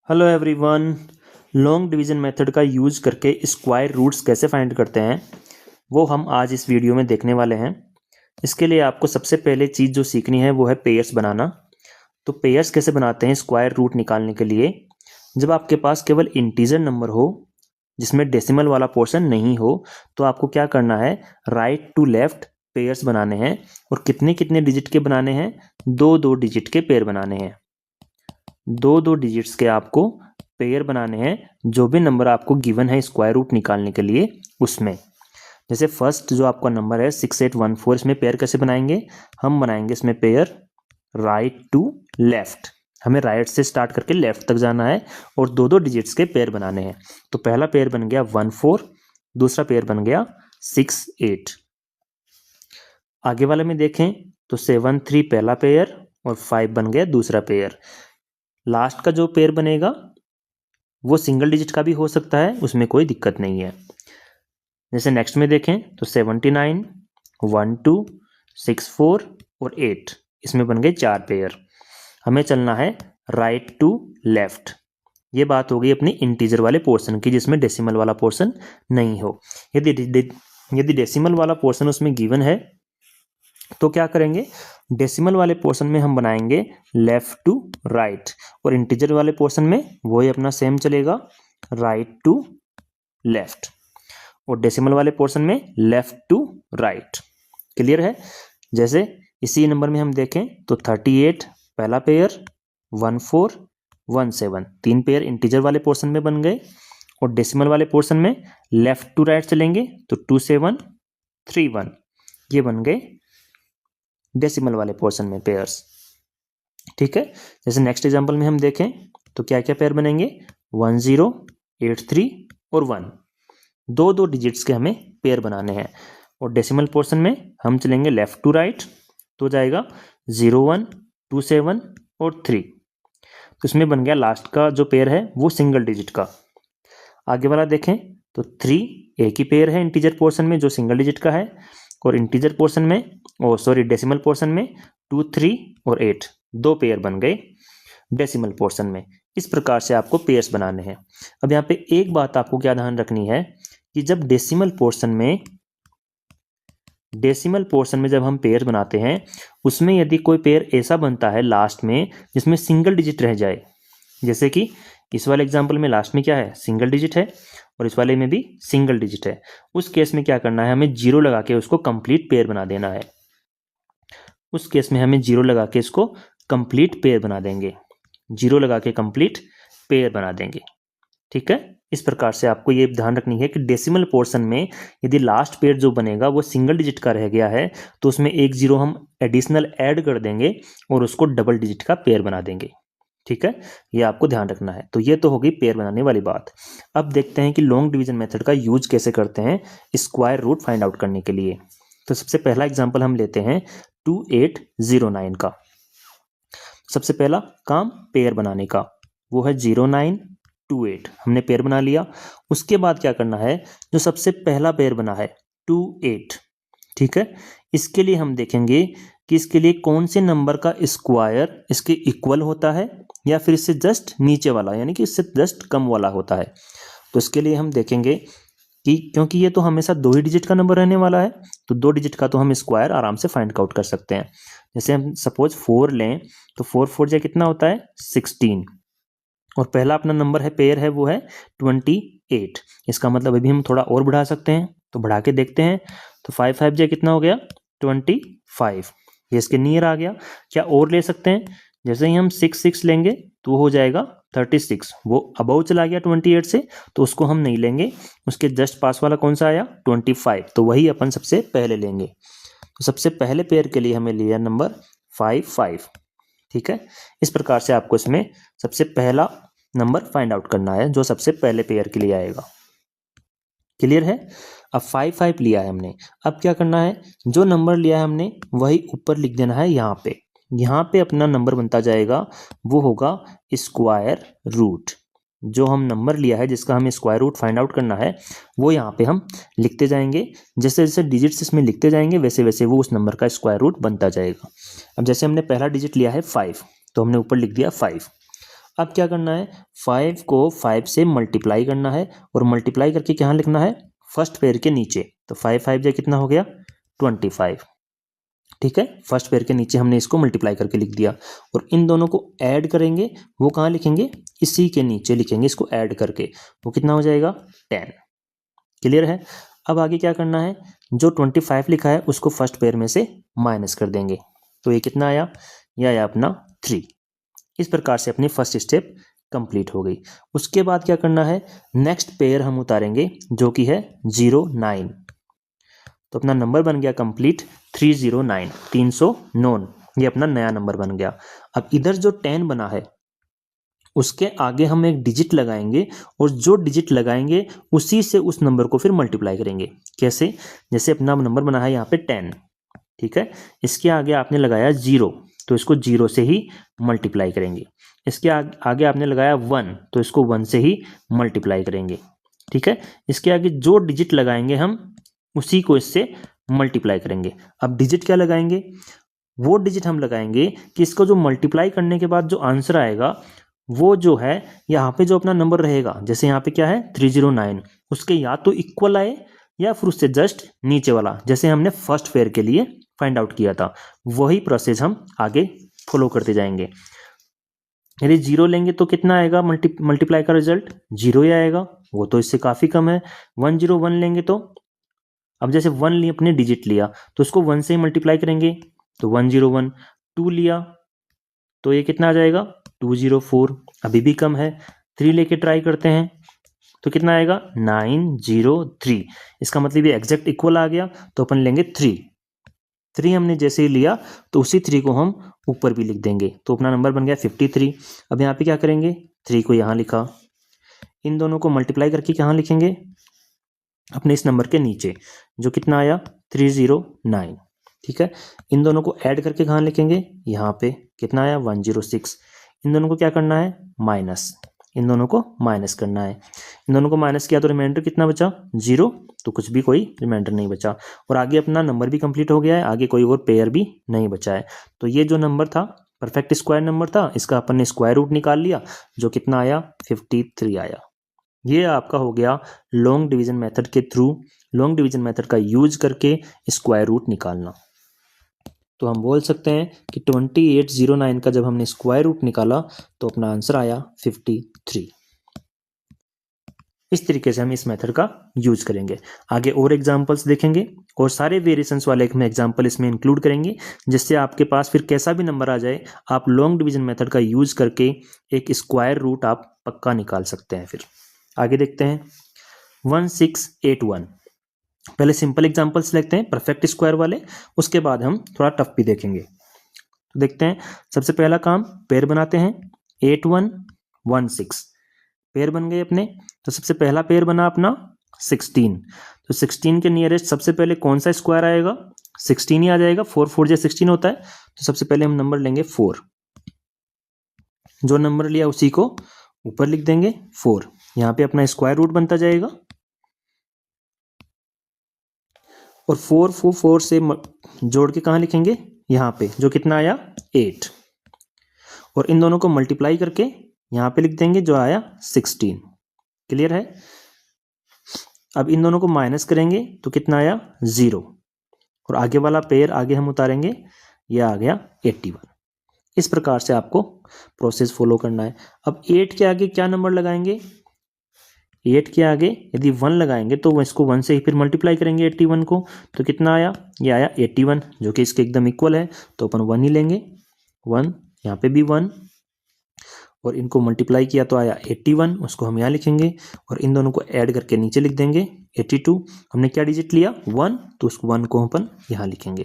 Hello everyone. Long division method का use करके square roots कैसे फाइंड करते हैं वो हम आज इस वीडियो में देखने वाले हैं। इसके लिए आपको सबसे पहले चीज़ जो सीखनी है वो है पेयर्स बनाना। तो पेयर्स कैसे बनाते हैं स्क्वायर रूट निकालने के लिए? जब आपके पास केवल इंटीजर नंबर हो जिसमें डेसिमल वाला पोर्शन नहीं हो तो आपको क्या करना है, राइट टू लेफ्ट पेयर्स बनाने हैं। और कितने कितने डिजिट के बनाने हैं? दो दो डिजिट के पेयर बनाने हैं। दो दो डिजिट्स के आपको पेयर बनाने हैं जो भी नंबर आपको गिवन है स्क्वायर रूट निकालने के लिए उसमें। जैसे फर्स्ट जो आपका नंबर है 6814, इसमें पेयर कैसे बनाएंगे? हम बनाएंगे इसमें पेयर राइट टू लेफ्ट। हमें राइट से स्टार्ट करके लेफ्ट तक जाना है और दो दो डिजिट्स के पेयर बनाने हैं। तो पहला पेयर बन गया 14, दूसरा पेयर बन गया 68। आगे वाले में देखें तो 73 पहला पेयर और 5 बन गया दूसरा पेयर। लास्ट का जो पेयर बनेगा वो सिंगल डिजिट का भी हो सकता है, उसमें कोई दिक्कत नहीं है। जैसे नेक्स्ट में देखें तो 79, 12, 64 और 8, इसमें बन गए 4 पेयर। हमें चलना है राइट टू लेफ्ट। ये बात हो गई अपनी इंटीजर वाले पोर्शन की जिसमें डेसिमल वाला पोर्शन नहीं हो। यदि डेसिमल वाला पोर्शन उसमें गिवन है तो क्या करेंगे, डेसिमल वाले पोर्शन में हम बनाएंगे लेफ्ट टू राइट, और इंटीजर वाले पोर्शन में वही अपना सेम चलेगा, राइट टू लेफ्ट, और डेसिमल वाले पोर्शन में लेफ्ट टू राइट। क्लियर है? जैसे इसी नंबर में हम देखें तो 38 पहला पेयर, 14, 17, 3 पेयर इंटीजर वाले पोर्शन में बन गए, और डेसिमल वाले पोर्शन में लेफ्ट टू राइट चलेंगे तो 27, 31, ये बन गए डेसिमल वाले पोर्शन में पेयर्स। ठीक है। जैसे नेक्स्ट एग्जांपल में हम देखें तो क्या क्या पेयर बनेंगे, 10, 83 और 1, दो दो डिजिट्स के हमें पेयर बनाने हैं। और डेसिमल पोर्शन में हम चलेंगे लेफ्ट टू राइट तो जाएगा 01, 27 और 3। तो इसमें बन गया लास्ट का जो पेयर है वो सिंगल डिजिट का। आगे वाला देखें तो 3 एक ही पेयर है इंटीजर पोर्शन में जो सिंगल डिजिट का है, और इंटीजर पोर्शन में डेसिमल पोर्शन में 2, 3 और 8, दो पेयर बन गए डेसिमल पोर्शन में। इस प्रकार से आपको पेयर्स बनाने हैं। अब यहाँ पे एक बात आपको क्या ध्यान रखनी है कि जब डेसिमल पोर्शन में जब हम पेयर बनाते हैं उसमें यदि कोई पेयर ऐसा बनता है लास्ट में जिसमें सिंगल डिजिट रह जाए, जैसे कि इस वाले एग्जाम्पल में लास्ट में क्या है, सिंगल डिजिट है, और इस वाले में भी सिंगल डिजिट है, उस केस में क्या करना है, हमें जीरो लगा के उसको कंप्लीट पेयर बना देना है। उस केस में हमें जीरो लगा के इसको कंप्लीट पेयर बना देंगे, जीरो लगा के कंप्लीट पेयर बना देंगे। ठीक है। इस प्रकार से आपको ये ध्यान रखनी है कि डेसिमल पोर्शन में यदि लास्ट पेयर जो बनेगा वो सिंगल डिजिट का रह गया है तो उसमें एक जीरो हम एडिशनल ऐड कर देंगे और उसको डबल डिजिट का पेयर बना देंगे। ठीक है, ये आपको ध्यान रखना है। तो ये तो होगी पेयर बनाने वाली बात। अब देखते हैं कि लॉन्ग डिवीजन मेथड का यूज कैसे करते हैं स्क्वायर रूट फाइंड आउट करने के लिए। तो सबसे पहला एग्जांपल हम लेते हैं 2809 का। सबसे पहला काम पेयर बनाने का, वो है 0928, हमने पेयर बना लिया। उसके बाद क्या करना है, जो सबसे पहला पेयर बना है 28, ठीक है, इसके लिए हम देखेंगे कि इसके लिए कौन से नंबर का स्क्वायर इसके इक्वल होता है या फिर इससे जस्ट नीचे वाला, यानी कि इससे जस्ट कम वाला होता है। तो इसके लिए हम देखेंगे कि क्योंकि ये तो हमेशा दो ही डिजिट का नंबर रहने वाला है तो दो डिजिट का तो हम स्क्वायर आराम से फाइंड आउट कर सकते हैं। जैसे हम सपोज 4 लें तो 4 4 जा कितना होता है 16, और पहला अपना नंबर है पेयर है वो है 28। इसका मतलब अभी हम थोड़ा और बढ़ा सकते हैं, तो बढ़ा के देखते हैं। तो 5 5 जा कितना हो गया 25, ये इसके नियर आ गया। क्या और ले सकते हैं, जैसे ही हम 6 6 लेंगे तो वो हो जाएगा 36, वो अबव चला गया 28 से तो उसको हम नहीं लेंगे। उसके जस्ट पास वाला कौन सा आया 25, तो वही अपन सबसे पहले लेंगे। तो सबसे पहले पेयर के लिए हमें लिया नंबर 5 5। ठीक है, इस प्रकार से आपको इसमें सबसे पहला नंबर फाइंड आउट करना है जो सबसे पहले पेयर के लिए आएगा। क्लियर है? अब 5 5 लिया है हमने, अब क्या करना है, जो नंबर लिया है हमने वही ऊपर लिख देना है यहाँ पे। यहाँ पे अपना नंबर बनता जाएगा, वो होगा स्क्वायर रूट। जो हम नंबर लिया है जिसका हमें स्क्वायर रूट फाइंड आउट करना है वो यहाँ पे हम लिखते जाएंगे। जैसे जैसे डिजिट्स इसमें लिखते जाएंगे वैसे वैसे वो उस नंबर का स्क्वायर रूट बनता जाएगा। अब जैसे हमने पहला डिजिट लिया है 5 तो हमने ऊपर लिख दिया 5, अब क्या करना है, 5 को 5 से मल्टीप्लाई करना है और मल्टीप्लाई करके कहाँ लिखना है, फर्स्ट पेयर के नीचे। तो 5 5 जा कितना हो गया, 25। ठीक है, फर्स्ट पेयर के नीचे हमने इसको मल्टीप्लाई करके लिख दिया और इन दोनों को ऐड करेंगे, वो कहाँ लिखेंगे, इसी के नीचे लिखेंगे इसको ऐड करके, वो कितना हो जाएगा 10। क्लियर है। अब आगे क्या करना है, जो 25 लिखा है उसको फर्स्ट पेयर में से माइनस कर देंगे, तो ये कितना आया, यह आया अपना 3। इस प्रकार से अपनी फर्स्ट स्टेप कंप्लीट हो गई। उसके बाद क्या करना है, नेक्स्ट पेयर हम उतारेंगे जो कि है 09। तो अपना नंबर बन गया कंप्लीट 309, 309, ये अपना नया नंबर बन गया। अब इधर जो 10 बना है उसके आगे हम एक डिजिट लगाएंगे और जो डिजिट लगाएंगे उसी से उस नंबर को फिर मल्टीप्लाई करेंगे। कैसे, जैसे अपना नंबर बना है यहाँ पे 10, ठीक है, इसके आगे आपने लगाया 0, तो इसको 0 से ही मल्टीप्लाई करेंगे। इसके आगे आपने लगाया 1, तो इसको 1 से ही मल्टीप्लाई करेंगे। ठीक है, इसके आगे जो डिजिट लगाएंगे हम उसी को इससे मल्टीप्लाई करेंगे। अब डिजिट क्या लगाएंगे, वो डिजिट हम लगाएंगे कि इसको जो मल्टीप्लाई करने के बाद जो आंसर आएगा वो जो है यहाँ पे जो अपना नंबर रहेगा, जैसे यहाँ पे क्या है 309, उसके या तो इक्वल आए या फिर उससे जस्ट नीचे वाला, जैसे हमने फर्स्ट पेयर के लिए फाइंड आउट किया था, वही प्रोसेस हम आगे फॉलो करते जाएंगे। यदि 0 लेंगे तो कितना आएगा, मल्टीप्लाई का रिजल्ट 0 ही आएगा, वो तो इससे काफ़ी कम है। 101 लेंगे तो, अब जैसे 1 लिए अपने डिजिट लिया तो उसको 1 से ही मल्टीप्लाई करेंगे, तो 101। 2 लिया तो ये कितना आ जाएगा 204, अभी भी कम है। 3 लेके ट्राई करते हैं तो कितना आएगा 903, इसका मतलब ये एग्जैक्ट इक्वल आ गया, तो अपन लेंगे 3 हमने जैसे ही लिया तो उसी 3 को हम ऊपर भी लिख देंगे, तो अपना नंबर बन गया 53। अब यहाँ पे क्या करेंगे, 3 को यहाँ लिखा, इन दोनों को मल्टीप्लाई करके कहाँ लिखेंगे, अपने इस नंबर के नीचे, जो कितना आया 309। ठीक है, इन दोनों को ऐड करके कहाँ लिखेंगे, यहाँ पे कितना आया 106। इन दोनों को क्या करना है, माइनस, इन दोनों को माइनस करना है। इन दोनों को माइनस किया तो रिमाइंडर कितना बचा 0, तो कुछ भी कोई रिमाइंडर नहीं बचा और आगे अपना नंबर भी कंप्लीट हो गया है, आगे कोई और पेयर भी नहीं बचा है। तो ये जो नंबर था परफेक्ट स्क्वायर नंबर था, इसका अपन ने स्क्वायर रूट निकाल लिया, जो कितना आया 53 आया। ये आपका हो गया लॉन्ग डिवीजन मेथड के थ्रू, लॉन्ग डिवीजन मेथड का यूज करके स्क्वायर रूट निकालना। तो हम बोल सकते हैं कि 2809 का जब हमने स्क्वायर रूट निकाला तो अपना आंसर आया 53। इस तरीके से हम इस मेथड का यूज करेंगे। आगे और एग्जांपल्स देखेंगे और सारे वेरिएशंस वाले हम एग्जांपल इसमें इंक्लूड करेंगे, जिससे आपके पास फिर कैसा भी नंबर आ जाए आप लॉन्ग डिवीजन मेथड का यूज करके एक स्क्वायर रूट आप पक्का निकाल सकते हैं। फिर आगे देखते हैं 1681। पहले सिंपल एग्जांपल्स देखते हैं परफेक्ट स्क्वायर वाले, उसके बाद हम थोड़ा टफ भी देखेंगे। तो देखते हैं, सबसे पहला काम पेयर बनाते हैं, 8116 पेयर बन गए अपने। तो सबसे पहला पेयर बना अपना 16, तो 16 के नियरेस्ट सबसे पहले कौन सा स्क्वायर आएगा, 16 ही आ जाएगा, 4 4 जा 16 होता है। तो सबसे पहले हम नंबर लेंगे 4, जो नंबर लिया उसी को ऊपर लिख देंगे 4, यहाँ पे अपना स्क्वायर रूट बनता जाएगा और 4 4 से जोड़ के कहाँ लिखेंगे, यहाँ पे, जो कितना आया 8, और इन दोनों को मल्टीप्लाई करके यहाँ पे लिख देंगे जो आया 16। क्लियर है। अब इन दोनों को माइनस करेंगे तो कितना आया 0, और आगे वाला पेयर आगे हम उतारेंगे, यह आ गया 81। इस प्रकार से आपको प्रोसेस फॉलो करना है। अब 8 के आगे क्या नंबर लगाएंगे, 8 के आगे यदि 1 लगाएंगे तो इसको 1 से ही फिर मल्टीप्लाई करेंगे 81 को, तो कितना आया, ये आया 81, जो कि इसके एकदम इक्वल है, तो अपन 1 ही लेंगे, 1, यहाँ पे भी 1, और इनको मल्टीप्लाई किया तो आया 81, उसको हम यहाँ लिखेंगे और इन दोनों को ऐड करके नीचे लिख देंगे 82। हमने क्या डिजिट लिया 1, तो उसको 1 को अपन यहाँ लिखेंगे।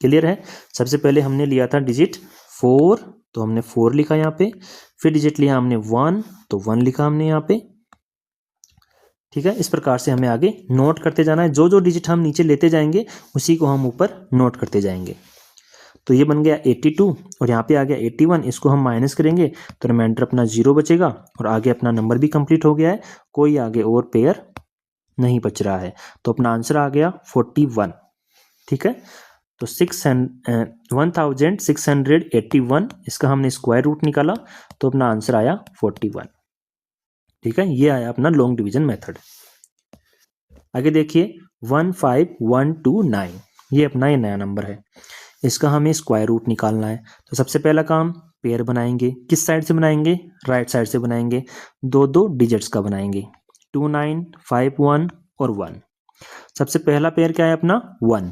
क्लियर है। सबसे पहले हमने लिया था डिजिट 4, तो हमने 4 लिखा यहाँ पे, फिर डिजिट लिया हमने 1, तो 1 लिखा हमने यहाँ पे। ठीक है, इस प्रकार से हमें आगे नोट करते जाना है, जो जो डिजिट हम नीचे लेते जाएंगे उसी को हम ऊपर नोट करते जाएंगे। तो ये बन गया 82 और यहाँ पे आ गया 81, इसको हम माइनस करेंगे तो रिमाइंडर अपना 0 बचेगा और आगे अपना नंबर भी कंप्लीट हो गया है, कोई आगे और पेयर नहीं बच रहा है, तो अपना आंसर आ गया 41। ठीक है, तो 1681 इसका हमने स्क्वायर रूट निकाला तो अपना आंसर आया 41। ठीक है, ये आया अपना लॉन्ग डिवीजन मेथड। आगे देखिए 15129, ये अपना ये नया नंबर है, इसका हमें स्क्वायर रूट निकालना है। तो सबसे पहला काम पेयर बनाएंगे, किस साइड से बनाएंगे, राइट साइड से बनाएंगे, दो दो डिजिट्स का बनाएंगे, 2951 और 1। सबसे पहला पेयर क्या है अपना 1।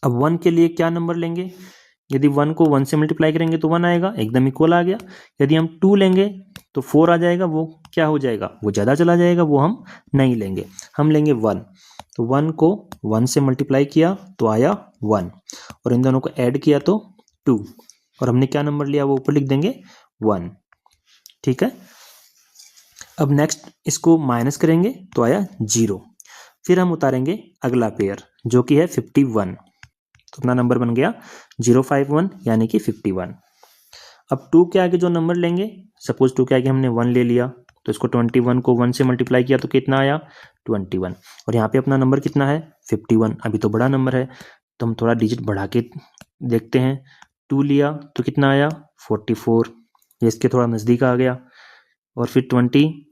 अब 1 के लिए क्या नंबर लेंगे, यदि 1 को 1 से मल्टीप्लाई करेंगे तो 1 आएगा, एकदम इक्वल आ गया। यदि हम 2 लेंगे तो 4 आ जाएगा, वो क्या हो जाएगा, वो ज़्यादा चला जाएगा, वो हम नहीं लेंगे, हम लेंगे 1। तो 1 को 1 से मल्टीप्लाई किया तो आया 1, और इन दोनों को ऐड किया तो 2, और हमने क्या नंबर लिया वो ऊपर लिख देंगे 1। ठीक है, अब नेक्स्ट इसको माइनस करेंगे तो आया 0। फिर हम उतारेंगे अगला पेयर जो कि है 51, तो अपना नंबर बन गया 051 यानी कि 51। अब 2 के आगे जो नंबर लेंगे, सपोज 2 के आगे हमने 1 ले लिया, तो इसको 21 को 1 से मल्टीप्लाई किया तो कितना आया 21, और यहाँ पे अपना नंबर कितना है 51। अभी तो बड़ा नंबर है तो हम थोड़ा डिजिट बढ़ा के देखते हैं, 2 लिया तो कितना आया 44, ये इसके थोड़ा नज़दीक आ गया। और फिर 23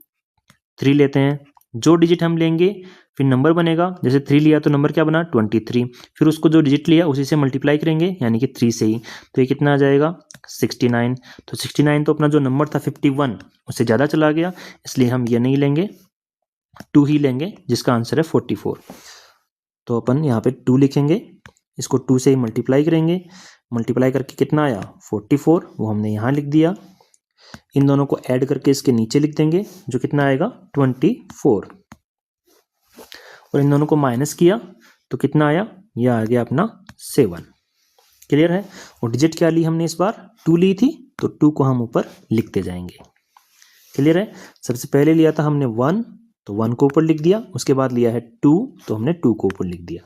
लेते हैं, जो डिजिट हम लेंगे फिर नंबर बनेगा, जैसे 3 लिया तो नंबर क्या बना 23, फिर उसको जो डिजिट लिया उसी से मल्टीप्लाई करेंगे यानी कि 3 से ही, तो ये कितना आ जाएगा 69। तो 69 तो अपना जो नंबर था 51 उससे ज़्यादा चला गया, इसलिए हम ये नहीं लेंगे, 2 ही लेंगे जिसका आंसर है 44। तो अपन यहाँ पे 2 लिखेंगे, इसको 2 से ही मल्टीप्लाई करेंगे, मल्टीप्लाई करके कितना आया 44, वो हमने यहाँ लिख दिया। इन दोनों को ऐड करके इसके नीचे लिख देंगे जो कितना आएगा 24, और इन दोनों को माइनस किया तो कितना आया, यह आ गया अपना 7। क्लियर है, और डिजिट क्या ली हमने इस बार 2 ली थी, तो 2 को हम ऊपर लिखते जाएंगे। क्लियर है, सबसे पहले लिया था हमने 1 तो 1 को ऊपर लिख दिया, उसके बाद लिया है 2 तो हमने 2 को ऊपर लिख दिया।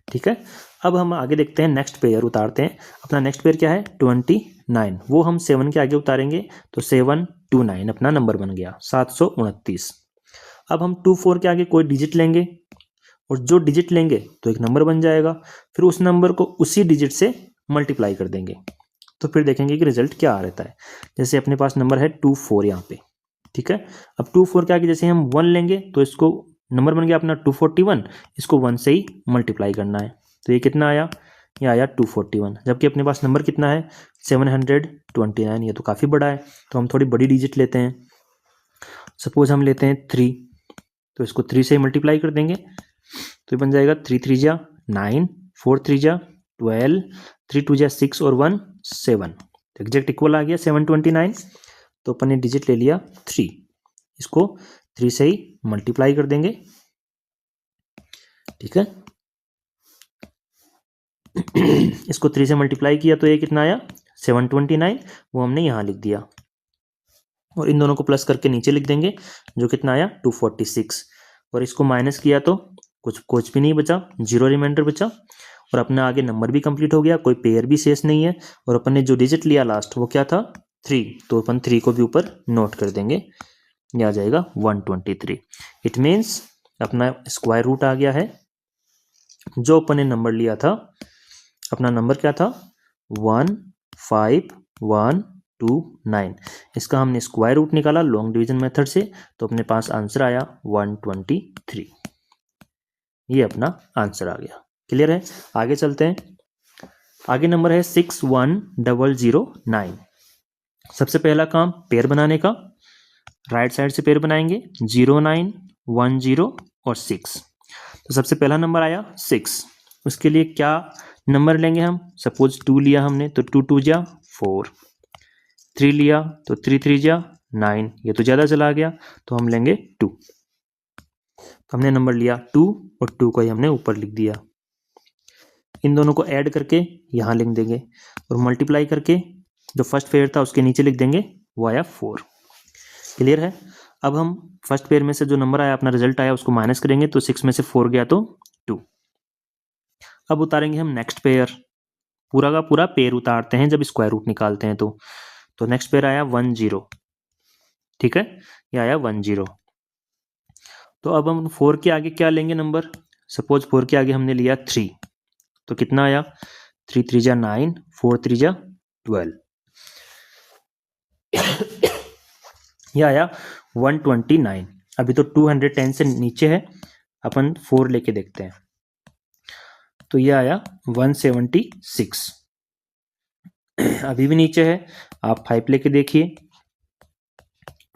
ठीक है, अब हम आगे देखते हैं, नेक्स्ट पेयर उतारते हैं। अपना नेक्स्ट पेयर क्या है 29, वो हम 7 के आगे उतारेंगे तो 729 अपना नंबर बन गया 729। अब हम 24 के आगे कोई डिजिट लेंगे, और जो डिजिट लेंगे तो एक नंबर बन जाएगा, फिर उस नंबर को उसी डिजिट से मल्टीप्लाई कर देंगे, तो फिर देखेंगे कि रिजल्ट क्या आ रहता है। जैसे अपने पास नंबर है 24 यहाँ पे। ठीक है, अब 24 के आगे जैसे हम 1 लेंगे तो इसको नंबर बन गया अपना 241, इसको 1 से ही मल्टीप्लाई करना है, तो ये कितना आया, ये आया 241। जबकि अपने पास नंबर कितना है 729, ये तो काफ़ी बड़ा है, तो हम थोड़ी बड़ी डिजिट लेते हैं, सपोज हम लेते हैं 3, तो इसको 3 से ही मल्टीप्लाई कर देंगे, तो ये बन जाएगा 3 3 जा 9, 4 3 जा 12, 3 2 जा 6 और 1 7, तो एग्जैक्ट इक्वल आ गया 729। तो अपन ने डिजिट ले लिया 3, इसको 3 से ही मल्टीप्लाई कर देंगे। ठीक है, इसको 3 से मल्टीप्लाई किया तो ये कितना आया 729, वो हमने यहाँ लिख दिया, और इन दोनों को प्लस करके नीचे लिख देंगे जो कितना आया 246, और इसको माइनस किया तो कुछ भी नहीं बचा, 0 रिमाइंडर बचा, और अपना आगे नंबर भी कंप्लीट हो गया, कोई पेयर भी शेष नहीं है, और अपन ने जो डिजिट लिया लास्ट वो क्या था 3, तो अपन 3 को भी ऊपर नोट कर देंगे, ये आ जाएगा 123। इट मीन्स अपना स्क्वायर रूट आ गया है, जो अपन ने नंबर लिया था, अपना नंबर क्या था 15129, इसका हमने स्क्वायर रूट निकाला लॉन्ग डिवीजन मेथड से, तो अपने पास आंसर आया 123, ये अपना आंसर आ गया। क्लियर है, आगे चलते हैं। आगे नंबर है 61009। सबसे पहला काम पेयर बनाने का, राइट साइड से पेयर बनाएंगे 0 9 1 0 और 6। तो सबसे पहला नंबर आया 6, उसके लिए क्या नंबर लेंगे हम, सपोज 2 लिया हमने तो 2 2 जा 4, 3 लिया तो 3 3 जा 9, ये तो ज़्यादा चला गया तो हम लेंगे 2, तो हमने नंबर लिया 2 और 2 को ही हमने ऊपर लिख दिया। इन दोनों को ऐड करके यहाँ लिख देंगे, और मल्टीप्लाई करके जो फर्स्ट पेयर था उसके नीचे लिख देंगे, वो आया 4। क्लियर है, अब हम फर्स्ट पेयर में से जो नंबर आया अपना रिजल्ट आया उसको माइनस करेंगे, तो 6 में से 4 गया तो 2। अब उतारेंगे हम नेक्स्ट पेयर, पूरा का पूरा पेयर उतारते हैं जब स्क्वायर रूट निकालते हैं तो नेक्स्ट पेयर आया 1 0। ठीक है, ये आया 1 0। तो अब हम 4 के आगे क्या लेंगे नंबर, सपोज 4 के आगे हमने लिया 3, तो कितना आया, 3 3 जा 9, 4 3 जा 12, ये आया 129। अभी तो 210 से नीचे है, अपन 4 लेके देखते हैं, तो ये आया 176। अभी भी नीचे है, आप 5 लेके देखिए,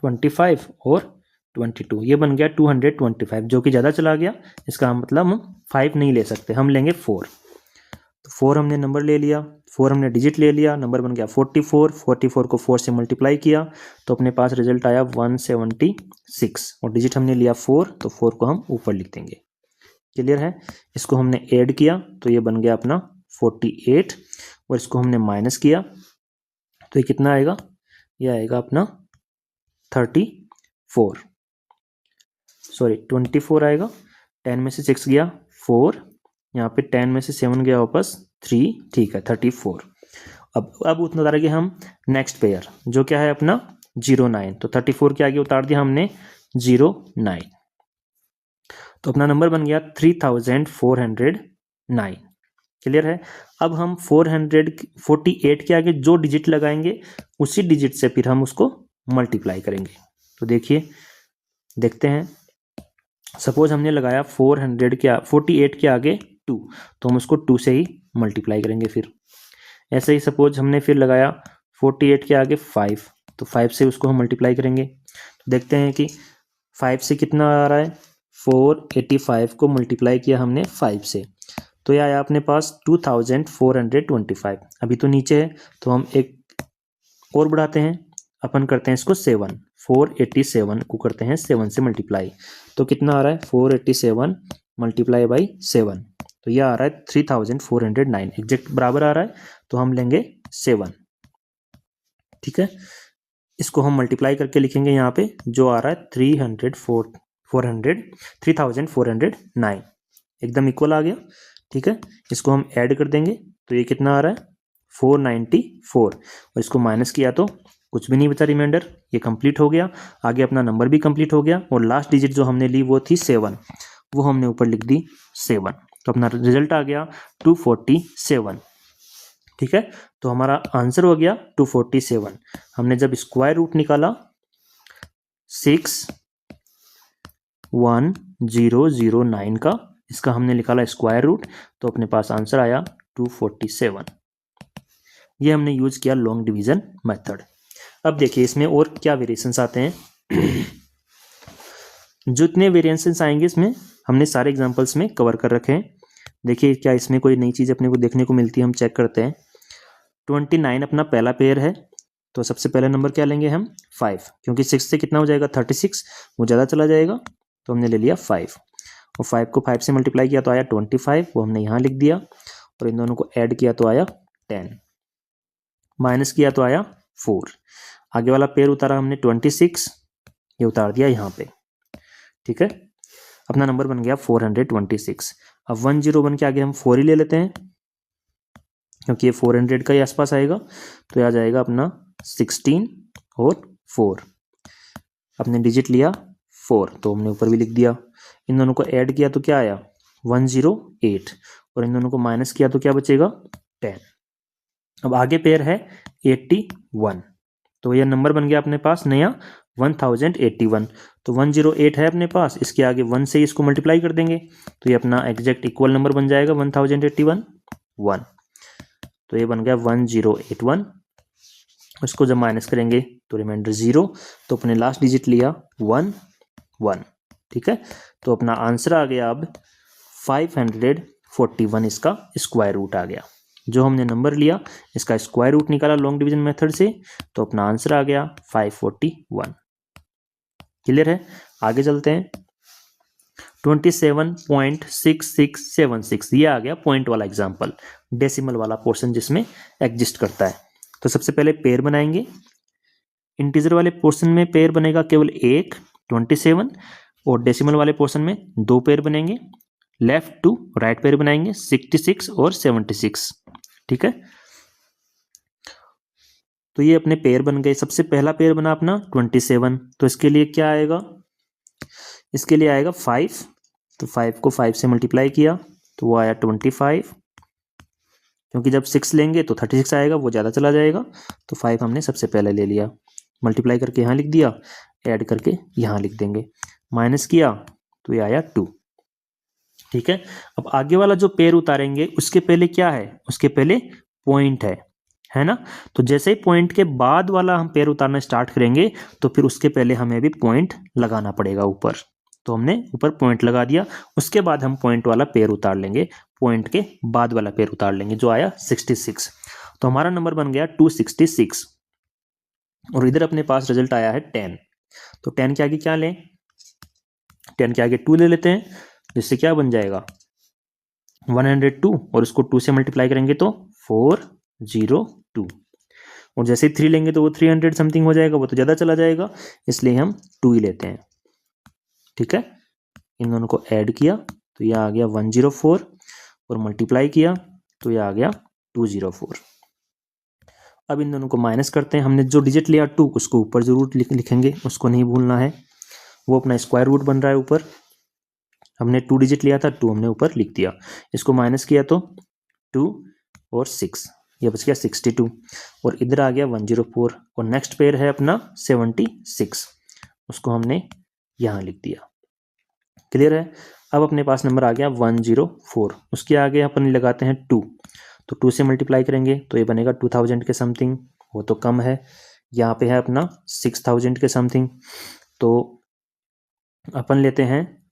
25 और 22, ये बन गया 225, जो कि ज़्यादा चला गया। इसका मतलब हम 5 नहीं ले सकते, हम लेंगे 4। तो 4 हमने नंबर ले लिया, 4 हमने डिजिट ले लिया, नंबर बन गया 44। 44 को 4 से मल्टीप्लाई किया तो अपने पास रिजल्ट आया 176, और डिजिट हमने लिया 4, तो 4 को हम ऊपर लिख देंगे। क्लियर है। इसको हमने ऐड किया तो ये बन गया अपना 48, और इसको हमने माइनस किया तो ये कितना आएगा, ये आएगा अपना 34, सॉरी 24 आएगा। 10 में से 6 गया 4, यहाँ पे 10 में से 7 गया वापस 3, ठीक है 34। अब उतना उतारेंगे हम नेक्स्ट पेयर, जो क्या है अपना 09, तो 34 के आगे उतार दिया हमने 09, तो अपना नंबर बन गया 3409। क्लियर है। अब हम 448 के आगे जो डिजिट लगाएंगे उसी डिजिट से फिर हम उसको मल्टीप्लाई करेंगे। तो देखिए, देखते हैं। सपोज हमने लगाया 48 के आगे 2, तो हम उसको 2 से ही मल्टीप्लाई करेंगे। फिर ऐसे ही सपोज हमने फिर लगाया 48 के आगे 5, तो 5 से उसको हम मल्टीप्लाई करेंगे। तो देखते हैं कि 5 से कितना आ रहा है, 485 को मल्टीप्लाई किया हमने 5 से, तो ये आया अपने पास 2425। अभी तो नीचे है, तो हम एक और बढ़ाते हैं, अपन करते हैं इसको 7, 487 को करते हैं 7 से मल्टीप्लाई, तो कितना आ रहा है 487 मल्टीप्लाई बाई 7, तो यह आ रहा है 3409, एग्जैक्ट बराबर आ रहा है, तो हम लेंगे 7। ठीक है, इसको हम मल्टीप्लाई करके लिखेंगे यहाँ पे, जो आ रहा है 3409, एकदम इक्वल आ गया। ठीक है, इसको हम ऐड कर देंगे तो ये कितना आ रहा है 494, और इसको माइनस किया तो कुछ भी नहीं बचा रिमाइंडर, ये कंप्लीट हो गया। आगे अपना नंबर भी कंप्लीट हो गया, और लास्ट डिजिट जो हमने ली वो थी 7, वो हमने ऊपर लिख दी 7, तो अपना रिजल्ट आ गया 247। ठीक है, तो हमारा आंसर हो गया 247। हमने जब स्क्वायर रूट निकाला 61009 का, इसका हमने निकाला स्क्वायर रूट, तो अपने पास आंसर आया 247। ये हमने यूज किया लॉन्ग डिवीजन मेथड। अब देखिए इसमें और क्या वेरिएशंस आते हैं। जितने वेरिएशंस आएंगे इसमें हमने सारे एग्जांपल्स में कवर कर रखे हैं। देखिए क्या इसमें कोई नई चीज़ अपने को देखने को मिलती है, हम चेक करते हैं। 29 अपना पहला पेयर है, तो सबसे पहले नंबर क्या लेंगे हम 5, क्योंकि 6 से कितना हो जाएगा 36, वो ज़्यादा चला जाएगा, तो हमने ले लिया 5, और 5 को 5 से मल्टीप्लाई किया तो आया 25, वो हमने यहाँ लिख दिया, और इन दोनों को ऐड किया तो आया 10, माइनस किया तो आया 4। आगे वाला पेयर उतारा हमने 26, ये उतार दिया यहाँ पे। ठीक है, अपना नंबर बन गया 426। अब 10 बन के आगे हम 4 ही ले लेते हैं, क्योंकि ये 400 का ही आसपास आएगा, तो ये आ जाएगा अपना 16 और 4। अपने डिजिट लिया 4, तो हमने ऊपर भी लिख दिया। इन दोनों को ऐड किया तो क्या आया 108, और इन दोनों को माइनस किया तो क्या बचेगा 10। अब आगे पेयर है 81, तो यह नंबर बन गया अपने पास नया 1081। तो 108 है अपने पास, इसके आगे 1 से इसको मल्टीप्लाई कर देंगे, तो ये अपना एग्जैक्ट इक्वल नंबर बन जाएगा 1081 1, तो ये बन गया 1081। इसको जब माइनस करेंगे तो रिमाइंडर 0, तो अपने लास्ट डिजिट लिया 1 1। ठीक है, तो अपना आंसर आ गया अब 541, इसका स्क्वायर रूट आ गया। जो हमने नंबर लिया इसका स्क्वायर रूट निकाला लॉन्ग डिवीजन मेथड से, तो अपना आंसर आ गया 541। क्लियर है, आगे चलते हैं। 27.6676, ये आ गया पॉइंट वाला एग्जाम्पल, डेसिमल वाला पोर्शन जिसमें एग्जिस्ट करता है। तो सबसे पहले पेयर बनाएंगे। इंटीजर वाले पोर्शन में पेयर बनेगा केवल एक 27, और डेसिमल वाले पोर्शन में 2 पेयर बनेंगे। लेफ्ट टू राइट पेयर बनाएंगे 66 और 76। ठीक है, तो ये अपने पेयर बन गए। सबसे पहला पेयर बना अपना 27, तो इसके लिए क्या आएगा, इसके लिए आएगा 5, तो 5 को 5 से मल्टीप्लाई किया तो वो आया 25, क्योंकि जब 6 लेंगे तो 36 आएगा, वो ज़्यादा चला जाएगा, तो 5 हमने सबसे पहले ले लिया, मल्टीप्लाई करके यहाँ लिख दिया, ऐड करके यहाँ लिख देंगे, माइनस किया तो ये आया 2। ठीक है, अब आगे वाला जो पेयर उतारेंगे उसके पहले क्या है, उसके पहले पॉइंट है ना। तो जैसे ही पॉइंट के बाद वाला हम पेयर उतारना स्टार्ट करेंगे तो फिर उसके पहले हमें भी पॉइंट लगाना पड़ेगा ऊपर, तो हमने ऊपर पॉइंट लगा दिया, उसके बाद हम पॉइंट वाला पेयर उतार लेंगे, पॉइंट के बाद वाला पेयर उतार लेंगे जो आया 66। तो हमारा नंबर बन गया 266 और इधर अपने पास रिजल्ट आया है 10। तो 10 के आगे क्या लें, 10 के आगे 2 ले लेते हैं, जिससे क्या बन जाएगा 102 और इसको 2 से मल्टीप्लाई करेंगे तो 402 और जैसे 3 लेंगे तो वो 300 समथिंग हो जाएगा, वो तो ज़्यादा चला जाएगा, इसलिए हम 2 ही लेते हैं। ठीक है, इन दोनों को ऐड किया तो यह आ गया 104 और मल्टीप्लाई किया तो यह आ गया 204। अब इन दोनों को माइनस करते हैं, हमने जो डिजिट लिया 2 उसको ऊपर जरूर लिखेंगे, उसको नहीं भूलना है, वो अपना स्क्वायर रूट बन रहा है ऊपर, हमने 2 डिजिट लिया था, 2 हमने ऊपर लिख दिया, इसको माइनस किया तो 2 और 6, ये बच गया 62 और इधर आ गया 104 और नेक्स्ट पेयर है अपना 76, उसको हमने यहाँ लिख दिया। क्लियर है, अब अपने पास नंबर आ गया 104, उसके आगे अपन लगाते हैं 2, तो 2 से मल्टीप्लाई करेंगे तो ये बनेगा 2000 के समथिंग, वो तो कम है, यहाँ पे है अपना 6000 के समथिंग, तो अपन लेते हैं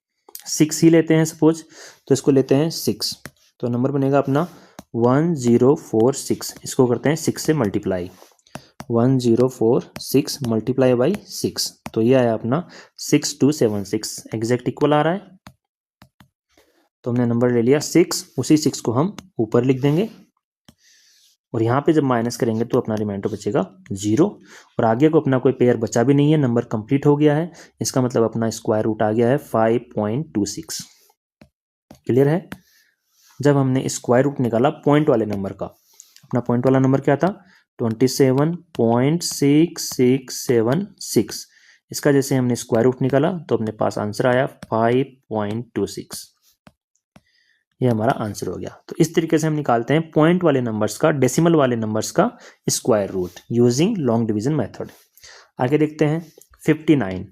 6 ही लेते हैं सपोज, तो इसको लेते हैं 6, तो नंबर बनेगा अपना 1046, इसको करते हैं 6 से मल्टीप्लाई, 1046 मल्टीप्लाई बाई 6, तो ये आया अपना 6276, एग्जैक्ट इक्वल आ रहा है। तो हमने नंबर ले लिया 6, उसी 6 को हम ऊपर लिख देंगे और यहाँ पे जब माइनस करेंगे तो अपना रिमाइंडर बचेगा 0 और आगे को अपना कोई पेयर बचा भी नहीं है, नंबर कंप्लीट हो गया है, इसका मतलब अपना स्क्वायर रूट आ गया है 5.26। क्लियर है, जब हमने स्क्वायर रूट निकाला पॉइंट वाले नंबर का, अपना पॉइंट वाला नंबर क्या था 27.6676, इसका जैसे हमने स्क्वायर रूट निकाला तो अपने पास आंसर आया 5.26, ये हमारा आंसर हो गया। तो इस तरीके से हम निकालते हैं पॉइंट वाले नंबर्स का, डेसिमल वाले नंबर्स का square root using long division method. आगे देखते हैं 59।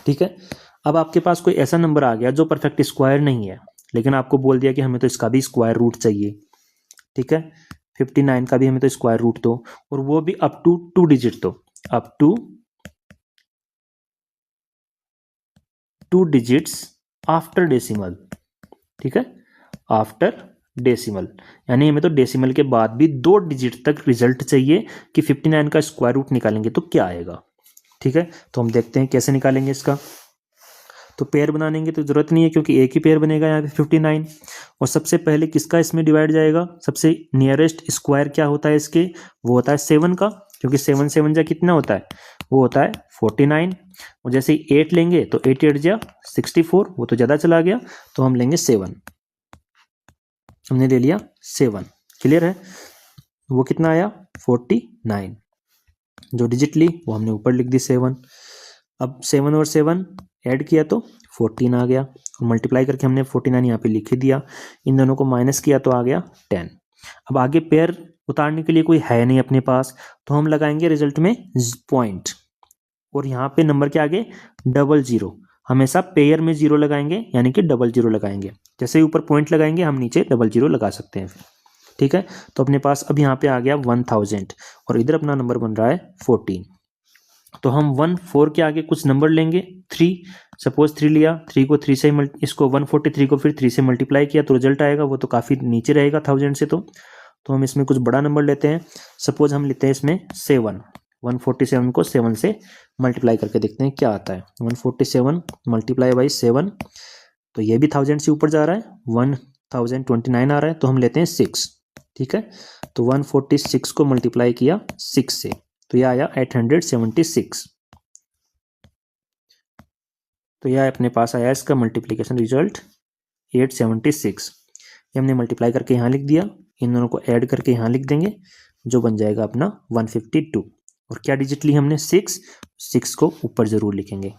ठीक है, अब आपके पास कोई ऐसा नंबर आ गया जो परफेक्ट स्क्वायर नहीं है, लेकिन आपको बोल दिया कि हमें तो इसका भी स्क्वायर रूट चाहिए। ठीक है, 59 का भी हमें तो स्क्वायर रूट दो, और वो भी अप टू 2 डिजिट दो, up to 2 digits after decimal. ठीक है, आफ्टर डेसिमल, यानी हमें तो डेसिमल के बाद भी 2 डिजिट तक रिजल्ट चाहिए कि 59 का स्क्वायर रूट निकालेंगे तो क्या आएगा। ठीक है, तो हम देखते हैं कैसे निकालेंगे इसका। तो पेयर बनाने की तो जरूरत नहीं है क्योंकि एक ही पेयर बनेगा यहाँ पे 59, और सबसे पहले किसका इसमें डिवाइड जाएगा, सबसे नियरेस्ट स्क्वायर क्या होता है इसके, वो होता है 7 का, क्योंकि 7 7 जा कितना होता है, वो होता है 49, और जैसे 8 लेंगे तो 8 8 जा 64, वो तो ज़्यादा चला गया, तो हम लेंगे 7, हमने ले लिया 7। क्लियर है, वो कितना आया 49, जो डिजिट ली वो हमने ऊपर लिख दी 7। अब 7 और 7 ऐड किया तो 14 आ गया, और मल्टीप्लाई करके हमने 49 यहाँ पे लिख ही दिया, इन दोनों को माइनस किया तो आ गया 10। अब आगे पेयर उतारने के लिए कोई है नहीं अपने पास, तो हम लगाएंगे रिजल्ट में पॉइंट, और यहाँ पे नंबर के आगे 00, हमेशा पेयर में 0 लगाएंगे, यानी कि 00 लगाएंगे, जैसे ही ऊपर पॉइंट लगाएंगे हम नीचे 00 लगा सकते हैं। ठीक है, तो अपने पास अब यहाँ पे आ गया 1000 और इधर अपना नंबर बन रहा है 14, तो हम 14 के आगे कुछ नंबर लेंगे 3, सपोज 3 लिया, 3 को 3 से इसको 143 को फिर 3 से मल्टीप्लाई किया तो रिजल्ट आएगा, वो तो काफ़ी नीचे रहेगा 1000 से, तो हम इसमें कुछ बड़ा नंबर लेते हैं, सपोज हम लेते हैं इसमें 7, 147 को 7 से मल्टीप्लाई करके देखते हैं क्या आता है, 147 मल्टीप्लाई बाई 7, तो ये भी 1000 से ऊपर जा रहा है, 1029 आ रहा है, तो हम लेते हैं 6। ठीक है, तो 146 को मल्टीप्लाई किया 6 से, तो यह आया 876, तो यह अपने पास आया इसका मल्टीप्लिकेशन रिजल्ट 876, ये हमने मल्टीप्लाई करके यहाँ लिख दिया, इन दोनों को ऐड करके यहाँ लिख देंगे, जो बन जाएगा अपना 152, और क्या डिजिट ली हमने 6 को ऊपर जरूर लिखेंगे।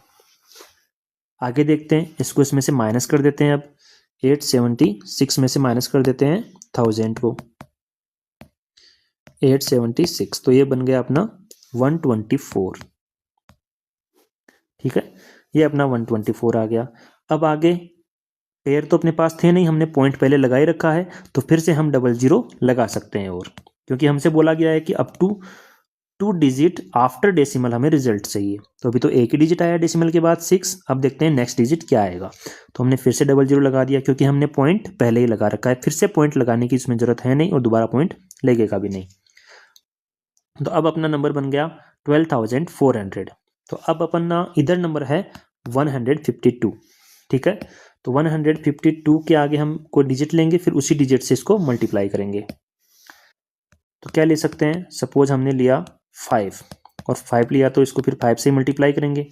आगे देखते हैं, इसको इसमें से माइनस कर देते हैं, अब 876 में से माइनस कर देते हैं 1000 को, 876, तो ये बन गया अपना 124। ठीक है, ये अपना 124 आ गया। अब आगे पेयर तो अपने पास थे नहीं, हमने पॉइंट पहले लगा ही रखा है, तो फिर से हम 00 लगा सकते हैं। और क्योंकि हमसे बोला गया है कि up to 2 digit after decimal हमें रिजल्ट चाहिए, तो अभी तो एक ही डिजिट आया डेसिमल के बाद 6। अब देखते हैं नेक्स्ट डिजिट क्या आएगा। तो हमने फिर से 00 लगा दिया, क्योंकि हमने पॉइंट पहले ही लगा रखा है, फिर से पॉइंट लगाने की इसमें जरूरत है नहीं और दोबारा पॉइंट लगेगा भी नहीं। तो अब अपना नंबर बन गया 12,400। तो अब अपना इधर नंबर है 152। ठीक है, तो 152 के आगे हम कोई डिजिट लेंगे, फिर उसी डिजिट से इसको मल्टीप्लाई करेंगे। तो क्या ले सकते हैं, सपोज हमने लिया 5 और 5 लिया, तो इसको फिर 5 से मल्टीप्लाई करेंगे।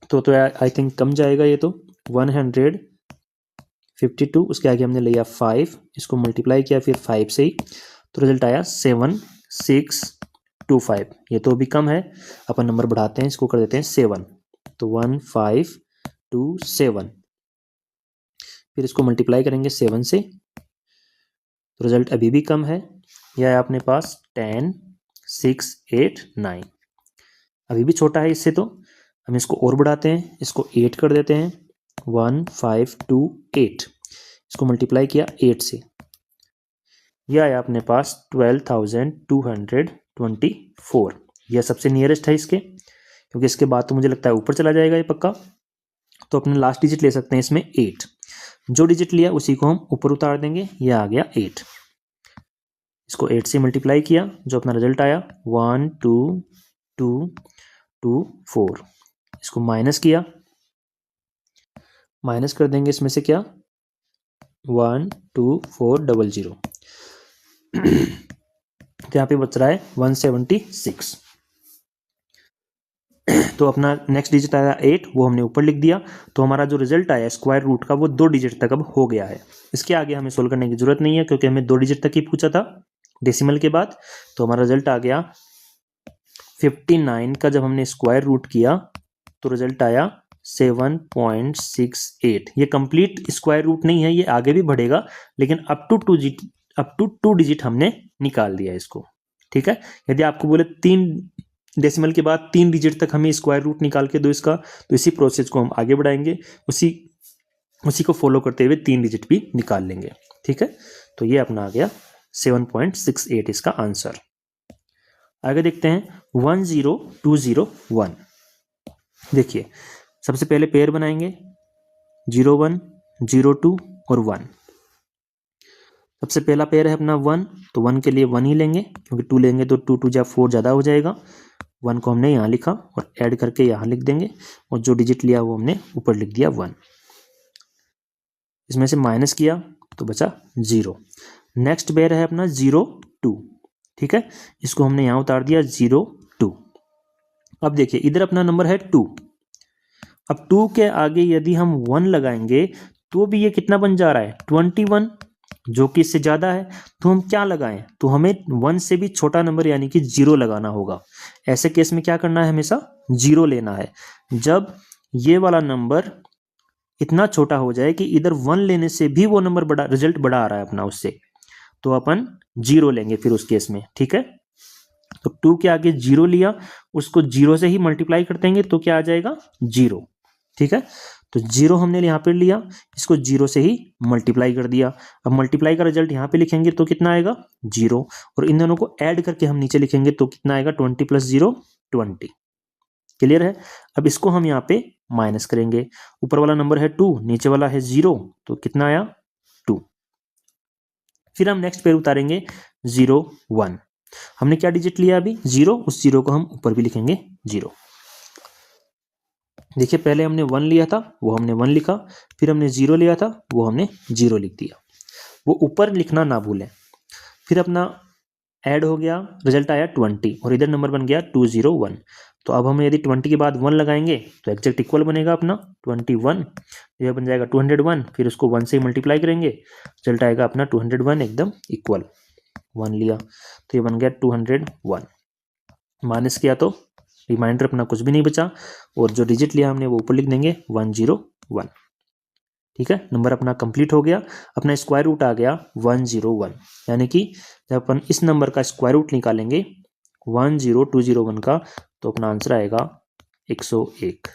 तो आई थिंक कम जाएगा ये, तो 152, उसके आगे हमने लिया 5, इसको मल्टीप्लाई किया फिर 5 से ही, तो रिजल्ट आया 7625। ये तो अभी कम है, अपन नंबर बढ़ाते हैं, इसको कर देते हैं 7, तो 1527, फिर इसको मल्टीप्लाई करेंगे 7 से, तो रिजल्ट अभी भी कम है। यह है अपने पास 10689, अभी भी छोटा है इससे, तो हम इसको और बढ़ाते हैं, इसको 8 कर देते हैं, 1528, इसको मल्टीप्लाई किया 8 से, यह आया अपने पास 12,224। यह सबसे नियरेस्ट है इसके, क्योंकि इसके बाद तो मुझे लगता है ऊपर चला जाएगा ये पक्का। तो अपने लास्ट डिजिट ले सकते हैं इसमें 8, जो डिजिट लिया उसी को हम ऊपर उतार देंगे, यह आ गया 8। इसको 8 से मल्टीप्लाई किया, जो अपना रिजल्ट आया 12224। इसको माइनस किया, माइनस कर देंगे इसमें से क्या 12400, तो यहाँ पे बच रहा है 176। तो अपना नेक्स्ट डिजिट आया 8, वो हमने ऊपर लिख दिया। तो हमारा जो रिजल्ट आया स्क्वायर रूट का वो 2 डिजिट तक अब हो गया है। इसके आगे हमें सोल्व करने की जरूरत नहीं है, क्योंकि हमें 2 डिजिट तक ही पूछा था डेसिमल के बाद। तो हमारा रिजल्ट आ गया 59 का, जब हमने स्क्वायर रूट किया तो रिजल्ट आया 7.68। ये कंप्लीट स्क्वायर रूट नहीं है, ये आगे भी बढ़ेगा, लेकिन अप टू 2 डिजिट हमने निकाल दिया इसको। ठीक है, यदि आपको बोले 3 डेसिमल के बाद 3 डिजिट तक हमें स्क्वायर रूट निकाल के दो इसका, तो इसी प्रोसेस को हम आगे बढ़ाएंगे, उसी को फॉलो करते हुए 3 डिजिट भी निकाल लेंगे। ठीक है, तो ये अपना आ गया 7.68 इसका आंसर। आगे देखते हैं 10201। देखिए, सबसे पहले पेयर बनाएंगे 01, 02 और 1। सबसे पहला पेयर है अपना 1, तो 1 के लिए 1 ही लेंगे, क्योंकि 2 लेंगे तो 2 2 जा 4 ज़्यादा हो जाएगा। 1 को हमने यहाँ लिखा और ऐड करके यहाँ लिख देंगे, और जो डिजिट लिया वो हमने ऊपर लिख दिया 1। इसमें से माइनस किया तो बचा 0। नेक्स्ट पेयर है अपना 02। ठीक है, इसको हमने यहाँ उतार दिया 02। अब देखिए इधर अपना नंबर है 2। अब 2 के आगे यदि हम 1 लगाएंगे तो भी ये कितना बन जा रहा है 21, जो कि इससे ज़्यादा है। तो हम क्या लगाएं, तो हमें 1 से भी छोटा नंबर यानी कि 0 लगाना होगा। ऐसे केस में क्या करना है, हमेशा 0 लेना है। जब ये वाला नंबर इतना छोटा हो जाए कि इधर 1 लेने से भी वो नंबर बड़ा, रिजल्ट बड़ा आ रहा है अपना उससे, तो अपन 0 लेंगे फिर उस केस में। ठीक है, तो 2 के आगे 0 लिया, उसको 0 से ही मल्टीप्लाई कर देंगे तो क्या आ जाएगा 0। ठीक है, तो 0 हमने यहाँ पे लिया, इसको 0 से ही मल्टीप्लाई कर दिया। अब मल्टीप्लाई का रिजल्ट यहाँ पे लिखेंगे तो कितना आएगा 0, और इन दोनों को ऐड करके हम नीचे लिखेंगे तो कितना आएगा 20 + 0 20। क्लियर है। अब इसको हम यहाँ पे माइनस करेंगे, ऊपर वाला नंबर है 2, नीचे वाला है 0, तो कितना आया 2। फिर हम नेक्स्ट पेयर उतारेंगे 0 1। हमने क्या डिजिट लिया अभी 0, उस 0 को हम ऊपर भी लिखेंगे 0। देखिए पहले हमने 1 लिया था, वो हमने 1 लिखा, फिर हमने 0 लिया था, वो हमने 0 लिख दिया। वो ऊपर लिखना ना भूलें। फिर अपना ऐड हो गया, रिजल्ट आया 20, और इधर नंबर बन गया 201। तो अब हम यदि 20 के बाद 1 लगाएंगे तो एग्जैक्ट इक्वल बनेगा अपना 21, यह बन जाएगा 201। फिर उसको 1 से मल्टीप्लाई करेंगे, रिजल्ट आएगा अपना 201 एकदम इक्वल। 1 लिया तो ये बन गया 201, माइनस किया तो रिमाइंडर अपना कुछ भी नहीं बचा, और जो डिजिट लिया हमने वो ऊपर लिख देंगे 101। ठीक है, नंबर अपना कंप्लीट हो गया, अपना स्क्वायर रूट आ गया 101, यानी कि जब अपन इस नंबर का स्क्वायर रूट निकालेंगे 10201 का, तो अपना आंसर आएगा 101।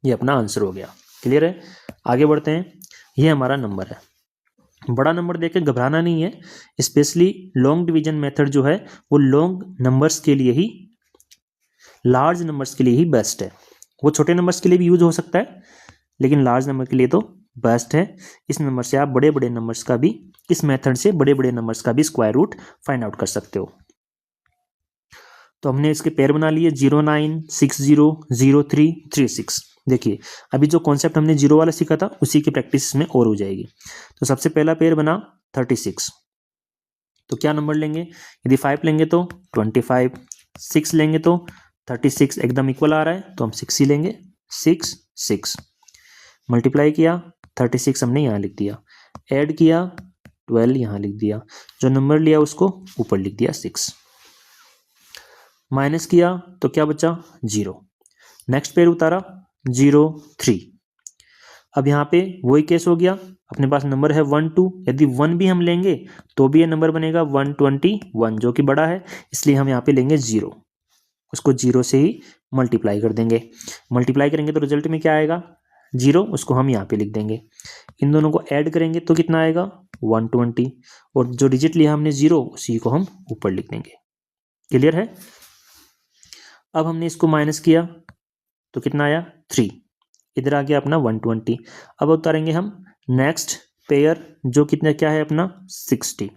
ये अपना आंसर हो गया। क्लियर है, आगे बढ़ते हैं। ये हमारा नंबर है। बड़ा नंबर देख के घबराना नहीं है, स्पेशली लॉन्ग डिवीजन मेथड जो है वो लॉन्ग नंबर्स के लिए ही, लार्ज नंबर्स के लिए ही बेस्ट है। वो छोटे नंबर्स के लिए भी यूज हो सकता है, लेकिन लार्ज नंबर के लिए तो बेस्ट है। इस नंबर से आप बड़े बड़े नंबर्स का भी, इस मेथड से बड़े बड़े नंबर्स का भी स्क्वायर रूट फाइंड आउट कर सकते हो। तो हमने इसके पेयर बना लिए 09, 60, 03, 36। देखिए अभी जो कॉन्सेप्ट हमने जीरो वाला सीखा था उसी की प्रैक्टिस में और हो जाएगी। तो सबसे पहला पेयर बना 36। तो क्या नंबर लेंगे, यदि 5 लेंगे तो 25, 6 लेंगे तो 36 एकदम इक्वल आ रहा है तो हम 6 ही लेंगे। 6, 6 मल्टीप्लाई किया 36 हमने यहाँ लिख दिया, ऐड किया 12 यहाँ लिख दिया, जो नंबर लिया उसको ऊपर लिख दिया 6, माइनस किया तो क्या बचा 0। नेक्स्ट पेयर उतारा 0, 3। अब यहाँ पे वही केस हो गया, अपने पास नंबर है 1, 2, यदि 1 भी हम लेंगे तो भी ये नंबर बनेगा 121 जो कि बड़ा है, इसलिए हम यहाँ पे लेंगे 0, उसको 0 से ही मल्टीप्लाई कर देंगे। मल्टीप्लाई करेंगे तो रिजल्ट में क्या आएगा 0, उसको हम यहाँ पे लिख देंगे। इन दोनों को ऐड करेंगे तो कितना आएगा 120, और जो डिजिट लिया हमने 0 उसी को हम ऊपर लिख देंगे। क्लियर है। अब हमने इसको माइनस किया तो कितना आया 3, इधर आ गया अपना 120। अब उतारेंगे हम नेक्स्ट पेयर जो कितना क्या है अपना 60,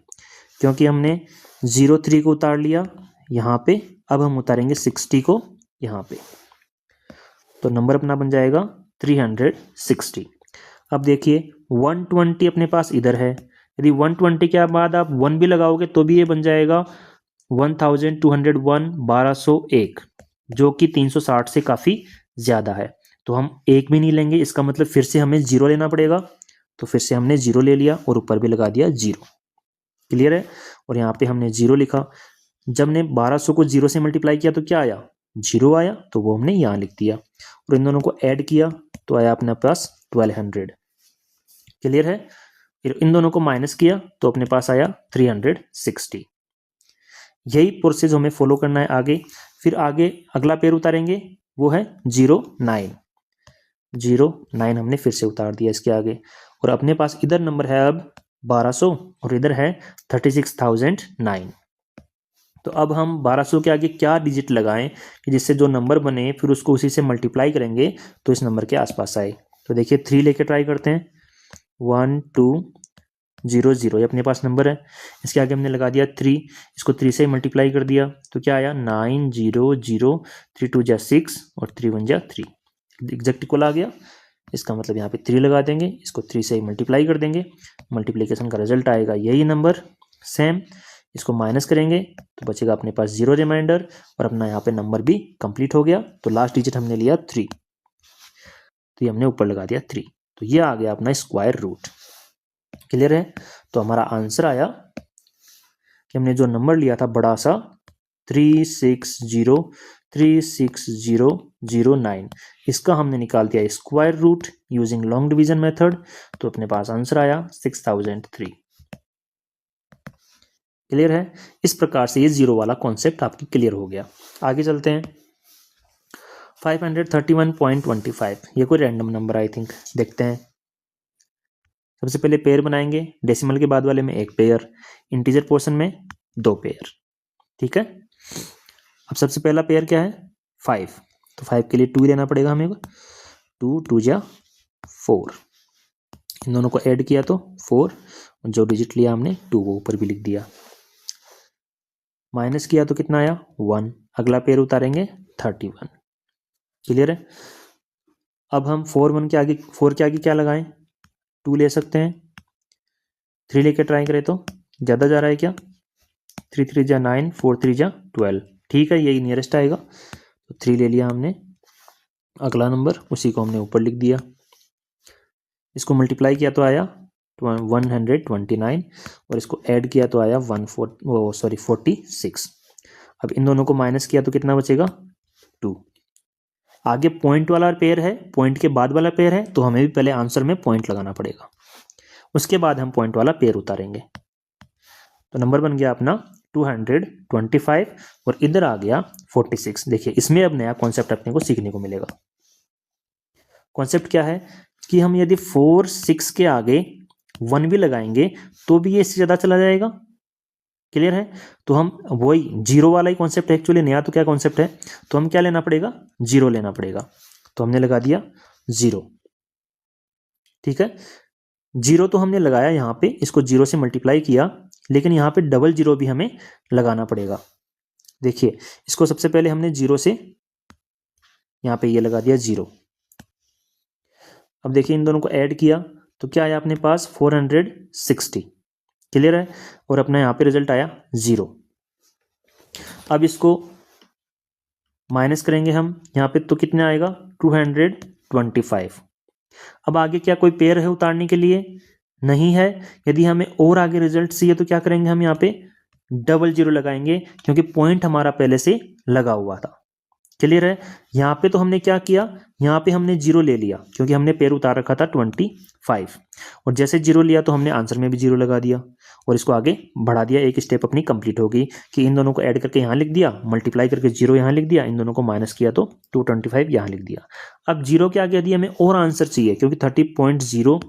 क्योंकि हमने 03 को उतार लिया यहाँ पे, अब हम उतारेंगे 60 को यहाँ पे, तो नंबर अपना बन जाएगा 360। अब देखिए 120 अपने पास इधर है, यदि 120 के बाद आप 1 भी लगाओगे तो भी ये बन जाएगा 1201, 1201, जो कि 360 से काफ़ी ज़्यादा है। तो हम एक भी नहीं लेंगे, इसका मतलब फिर से हमें 0 लेना पड़ेगा, तो फिर से हमने 0 ले लिया और ऊपर भी लगा दिया 0। क्लियर है, और यहाँ पे हमने 0 लिखा। जब ने 1200 को 0 से मल्टीप्लाई किया तो क्या आया 0 आया, तो वो हमने यहाँ लिख दिया, और इन दोनों को ऐड किया तो आया अपने पास 1200। क्लियर है, फिर इन दोनों को माइनस किया तो अपने पास आया 360। यही प्रोसेस हमें फॉलो करना है आगे। फिर आगे अगला पेयर उतारेंगे वो है 09। 09 हमने फिर से उतार दिया इसके आगे, और अपने पास इधर नंबर है अब 1200 और इधर है 36,009। तो अब हम 1200 के आगे क्या डिजिट लगाएं कि जिससे जो नंबर बने फिर उसको उसी से मल्टीप्लाई करेंगे तो इस नंबर के आसपास आए। तो देखिए 3 लेके ट्राई करते हैं, 1, 2, 0, 0 ये अपने पास नंबर है, इसके आगे हमने लगा दिया 3, इसको 3 से मल्टीप्लाई कर दिया तो क्या आया 9, 0, 0, 3 2 जा 6 और 3 1 जा 3, एग्जैक्ट इक्वल आ गया। इसका मतलब यहाँ पे 3 लगा देंगे, इसको 3 से मल्टीप्लाई कर देंगे, मल्टीप्लिकेशन का रिजल्ट आएगा यही नंबर सेम। इसको माइनस करेंगे तो बचेगा अपने पास 0 रिमाइंडर, और अपना यहाँ पे नंबर भी कंप्लीट हो गया। तो लास्ट डिजिट हमने लिया 3, तो ये हमने ऊपर लगा दिया 3, तो ये आ गया अपना स्क्वायर रूट। क्लियर है, तो हमारा आंसर आया कि हमने जो नंबर लिया था बड़ा सा 360,360,09, इसका हमने निकाल दिया square root using long division method, तो अपने पास आंसर आया 6003। क्लियर है, इस प्रकार से ये 0 वाला कॉन्सेप्ट आपकी क्लियर हो गया। आगे चलते हैं 531.25, ये कोई रैंडम नंबर आई थिंक, देखते हैं। सबसे पहले पेयर बनाएंगे, डेसिमल के बाद वाले में 1 पेयर, इंटीजर पोर्शन में 2 पेयर। ठीक है, अब सबसे पहला पेयर क्या है 5, तो 5 के लिए 2 लेना पड़ेगा हमें, 2 2 जा 4, इन दोनों को ऐड किया तो 4, जो डिजिट लिया हमने 2 को ऊपर भी लिख दिया, माइनस किया तो कितना आया 1, अगला पेयर उतारेंगे 31। क्लियर है, अब हम 4 के आगे क्या लगाएं, 2 ले सकते हैं, 3 लेके ट्राई करें तो ज़्यादा जा रहा है क्या, 3 3 जा 9, 4 3 जा 12, ठीक है यही नियरेस्ट आएगा, तो 3 ले लिया हमने, अगला नंबर उसी को हमने ऊपर लिख दिया, इसको मल्टीप्लाई किया तो आया 129, और इसको ऐड किया तो आया 46। अब इन दोनों को माइनस किया तो कितना बचेगा 2, आगे पॉइंट वाला पेयर है, पॉइंट के बाद वाला पेयर है, तो हमें भी पहले आंसर में पॉइंट लगाना पड़ेगा, उसके बाद हम पॉइंट वाला पेयर उतारेंगे। तो नंबर बन गया अपना 225 और इधर आ गया 46। देखिए इसमें अब नया कॉन्सेप्ट अपने को सीखने को मिलेगा। कॉन्सेप्ट क्या है कि हम यदि 4 6 के आगे 1 भी लगाएंगे तो भी ये इससे ज़्यादा चला जाएगा। क्लियर है? तो हम वही जीरो वाला ही कॉन्सेप्ट है एक्चुअली। नया तो क्या कॉन्सेप्ट है, तो हम क्या लेना पड़ेगा, जीरो लेना पड़ेगा। तो हमने लगा दिया जीरो। ठीक है, जीरो तो हमने लगाया यहाँ पे, इसको जीरो से मल्टीप्लाई किया, लेकिन यहाँ पे डबल जीरो भी हमें लगाना पड़ेगा। देखिए इसको सबसे पहले हमने जीरो से यहाँ पे ये लगा दिया जीरो। अब देखिए इन दोनों को ऐड किया तो क्या आया अपने पास 460। क्लियर है? और अपना यहाँ पे रिजल्ट आया जीरो। अब इसको माइनस करेंगे हम यहाँ पे, तो कितने आएगा 225। अब आगे क्या कोई पेयर है उतारने के लिए? नहीं है। यदि हमें और आगे रिजल्ट चाहिए तो क्या करेंगे, हम यहाँ पे डबल जीरो लगाएंगे, क्योंकि पॉइंट हमारा पहले से लगा हुआ था। क्लियर है? यहाँ पे तो हमने क्या किया, यहाँ पे हमने जीरो ले लिया क्योंकि हमने पेयर उतार रखा था 25, और जैसे जीरो लिया तो हमने आंसर में भी जीरो लगा दिया और इसको आगे बढ़ा दिया। एक स्टेप अपनी कंप्लीट हो गई कि इन दोनों को ऐड करके यहाँ लिख दिया, मल्टीप्लाई करके जीरो यहाँ लिख दिया, इन दोनों को माइनस किया तो 225 यहाँ लिख दिया। अब जीरो के आगे यदि हमें और आंसर चाहिए, क्योंकि 30.0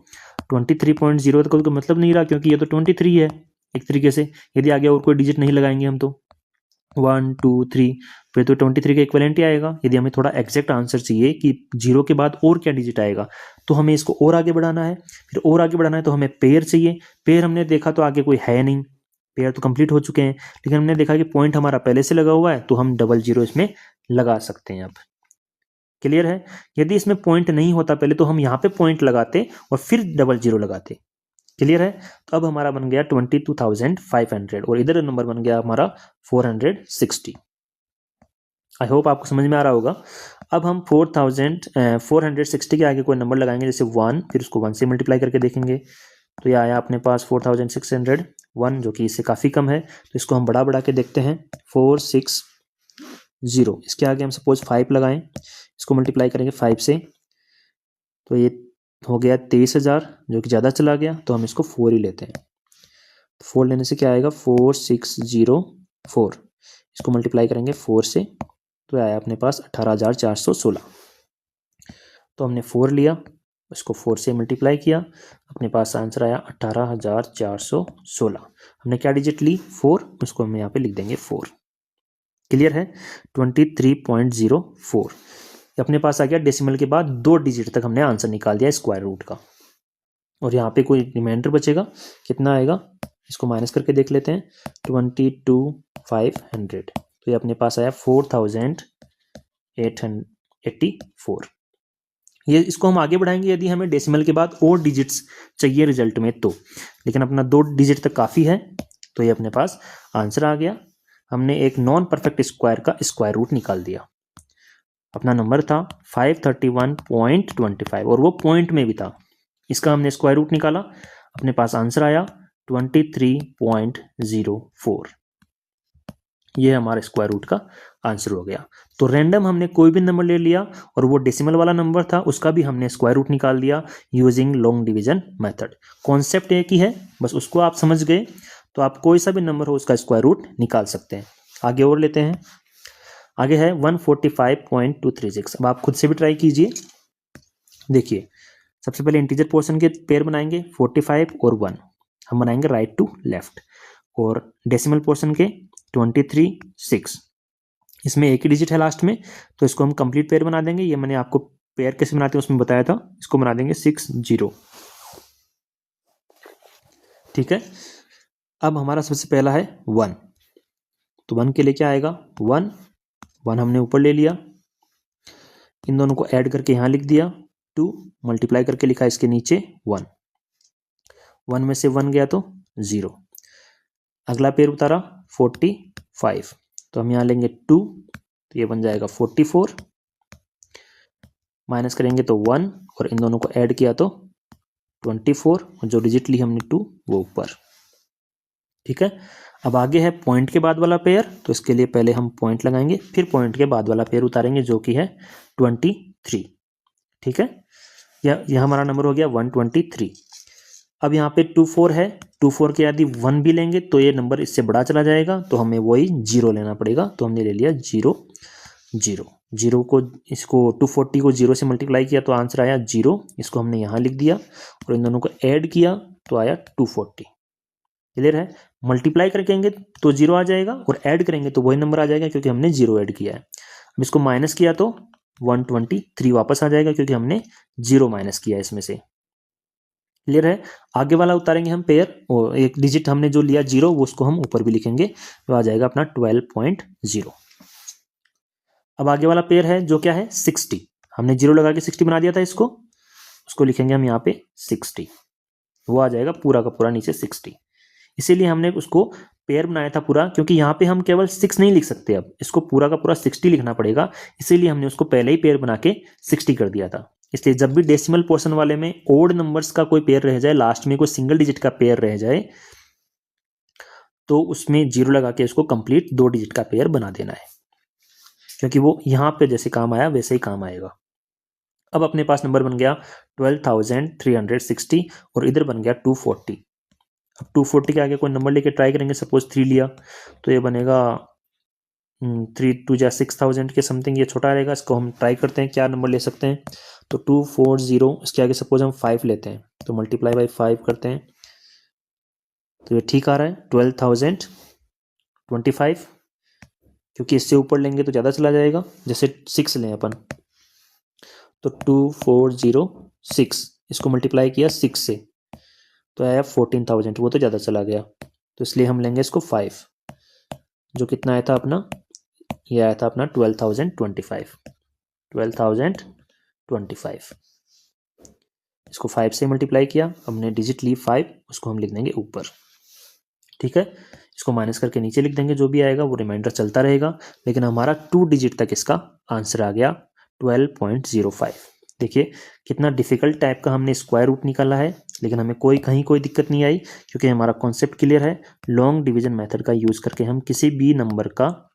23.0 तो कोई मतलब नहीं रहा, क्योंकि ये तो 23 है एक तरीके से। यदि आगे और कोई डिजिट नहीं लगाएंगे हम तो 1 2 3, फिर तो 23 का इक्विवेलेंट ही आएगा। यदि हमें थोड़ा एग्जैक्ट आंसर चाहिए कि जीरो के बाद और क्या डिजिट आएगा, तो हमें इसको और आगे बढ़ाना है। फिर और आगे बढ़ाना है तो हमें पेयर चाहिए। पेयर हमने देखा तो आगे कोई है नहीं, पेयर तो कंप्लीट हो चुके हैं, लेकिन हमने देखा कि पॉइंट हमारा पहले से लगा हुआ है, तो हम डबल जीरो इसमें लगा सकते हैं। अब क्लियर है? यदि इसमें पॉइंट नहीं होता पहले तो हम यहाँ पे पॉइंट लगाते और फिर डबल जीरो लगाते। क्लियर है? तो अब हमारा बन गया 22,500 और इधर नंबर बन गया हमारा 460। आई होप आपको समझ में आ रहा होगा। अब हम 460 के आगे कोई नंबर लगाएंगे, जैसे 1, फिर उसको 1 से मल्टीप्लाई करके देखेंगे तो ये आया अपने पास 4601, जो कि इससे काफ़ी कम है। तो इसको हम बढ़ा के देखते हैं 460। इसके आगे हम सपोज 5 लगाएं, इसको मल्टीप्लाई करेंगे 5 से, तो ये हो गया 23,000, जो कि ज़्यादा चला गया, तो हम इसको 4 ही लेते हैं। 4 लेने से क्या आएगा 4604, इसको मल्टीप्लाई करेंगे 4 से, तो आया अपने पास 18,416। तो हमने 4 लिया, इसको 4 से मल्टीप्लाई किया, अपने पास आंसर आया 18,416। हमने क्या डिजिट ली 4, उसको हम यहाँ पे लिख देंगे 4। क्लियर है? 23.04 अपने पास आ गया। डेसिमल के बाद 2 डिजिट तक हमने आंसर निकाल दिया स्क्वायर रूट का, और यहाँ पे कोई रिमाइंडर बचेगा, कितना आएगा इसको माइनस करके देख लेते हैं 22,500। तो ये अपने पास आया 4,884। ये इसको हम आगे बढ़ाएंगे यदि हमें डेसिमल के बाद और डिजिट्स चाहिए रिजल्ट में तो, लेकिन अपना 2 डिजिट तक काफ़ी है। तो ये अपने पास आंसर आ गया। हमने एक नॉन परफेक्ट स्क्वायर का स्क्वायर रूट निकाल दिया। अपना नंबर था 531.25 और वो पॉइंट में भी था। इसका हमने स्क्वायर रूट निकाला, अपने पास आंसर आया 23.04। ये हमारा स्क्वायर रूट का आंसर हो गया। तो रैंडम हमने कोई भी नंबर ले लिया और वो डेसिमल वाला नंबर था, उसका भी हमने स्क्वायर रूट निकाल दिया using long division method. Concept एक ही है, बस उसको आप समझ गए तो आप कोई सा भी नंबर हो उसका स्क्वायर रूट निकाल सकते हैं। आगे और लेते हैं। आगे है 145.236। अब आप खुद से भी ट्राई कीजिए। देखिए सबसे पहले इंटीजर पोर्शन के पेयर बनाएंगे 45 और 1, हम बनाएंगे राइट टू लेफ्ट, और डेसिमल पोर्शन के 23 6, इसमें एक ही डिजिट है लास्ट में, तो इसको हम कंप्लीट पेयर बना देंगे। ये मैंने आपको पेयर कैसे बनाते हैं उसमें बताया था, इसको बना देंगे 60। ठीक है? अब हमारा सबसे पहला है 1, तो 1 के लिए क्या आएगा 1 हमने ऊपर ले लिया, इन दोनों को ऐड करके यहाँ लिख दिया 2, मल्टीप्लाई करके लिखा इसके नीचे 1 में से 1 गया तो 0। अगला पेयर उतारा 45, तो हम यहाँ लेंगे 2, तो ये बन जाएगा 44, माइनस करेंगे तो 1 और इन दोनों को ऐड किया तो 24, और जो डिजिट ली हमने 2 वो ऊपर। ठीक है। अब आगे है पॉइंट के बाद वाला पेयर, तो इसके लिए पहले हम पॉइंट लगाएंगे, फिर पॉइंट के बाद वाला पेयर उतारेंगे जो कि है 23। ठीक है, यह हमारा नंबर हो गया 123। अब यहाँ पे 24 है, 24 के यदि 1 भी लेंगे तो ये नंबर इससे बड़ा चला जाएगा, तो हमें वही 0 लेना पड़ेगा। तो हमने ले लिया 0 0 0 को, इसको 240 को 0 से मल्टीप्लाई किया तो आंसर आया 0। इसको हमने यहाँ लिख दिया और इन दोनों को ऐड किया तो आया 240। क्लियर है। मल्टीप्लाई करेंगे तो 0 आ जाएगा और ऐड करेंगे तो वही नंबर आ जाएगा क्योंकि हमने 0 ऐड किया है। अब इसको माइनस किया तो 123 वापस आ जाएगा क्योंकि हमने 0 माइनस किया इसमें से। क्लियर है। आगे वाला उतारेंगे हम पेयर, और एक डिजिट हमने जो लिया 0 वो उसको हम ऊपर भी लिखेंगे तो आ जाएगा अपना 12.0। अब आगे वाला पेयर है जो क्या है 60। हमने 0 लगा के 60 बना दिया था, इसको उसको लिखेंगे हम यहाँ पे 60। वो आ जाएगा पूरा का पूरा नीचे 60। इसीलिए हमने उसको पेयर बनाया था पूरा, क्योंकि यहाँ पे हम केवल 6 नहीं लिख सकते, अब इसको पूरा का पूरा 60 लिखना पड़ेगा। इसीलिए हमने उसको पहले ही पेयर बना के 60 कर दिया था। इसलिए जब भी डेसिमल पोर्शन वाले में ओड नंबर्स का कोई पेयर रह जाए, लास्ट में कोई सिंगल डिजिट का पेयर रह जाए, तो उसमें 0 लगा के उसको कंप्लीट 2 डिजिट का पेयर बना देना है, क्योंकि वो यहाँ पे जैसे काम आया वैसे ही काम आएगा। अब अपने पास नंबर बन गया 12,360 और इधर बन गया 240। अब 240 के आगे कोई नंबर लेके ट्राई करेंगे, सपोज 3 लिया तो ये बनेगा 3 2 जा 6000 के समथिंग, ये छोटा रहेगा। इसको हम ट्राई करते हैं क्या नंबर ले सकते हैं। तो 240, इसके आगे सपोज हम 5 लेते हैं तो मल्टीप्लाई बाई 5 करते हैं तो ये ठीक आ रहा है 12,025, क्योंकि इससे ऊपर लेंगे तो ज़्यादा चला जाएगा। जैसे 6 लें अपन तो 2406, इसको मल्टीप्लाई किया 6 से तो आया 14,000, वो तो ज़्यादा चला गया, तो इसलिए हम लेंगे इसको 5, जो कितना आया था अपना, ये आया था अपना 12,025। 12,025 इसको 5 से मल्टीप्लाई किया, हमने डिजिट ली 5, उसको हम लिख देंगे ऊपर। ठीक है, इसको माइनस करके नीचे लिख देंगे, जो भी आएगा वो रिमाइंडर चलता रहेगा। लेकिन हमारा 2 डिजिट तक इसका आंसर आ गया 12.05। देखिए कितना डिफिकल्ट टाइप का हमने स्क्वायर रूट निकाला है, लेकिन हमें कहीं कोई दिक्कत नहीं आई, क्योंकि हमारा कॉन्सेप्ट क्लियर है। लॉन्ग डिवीजन मेथड का यूज करके हम किसी भी नंबर का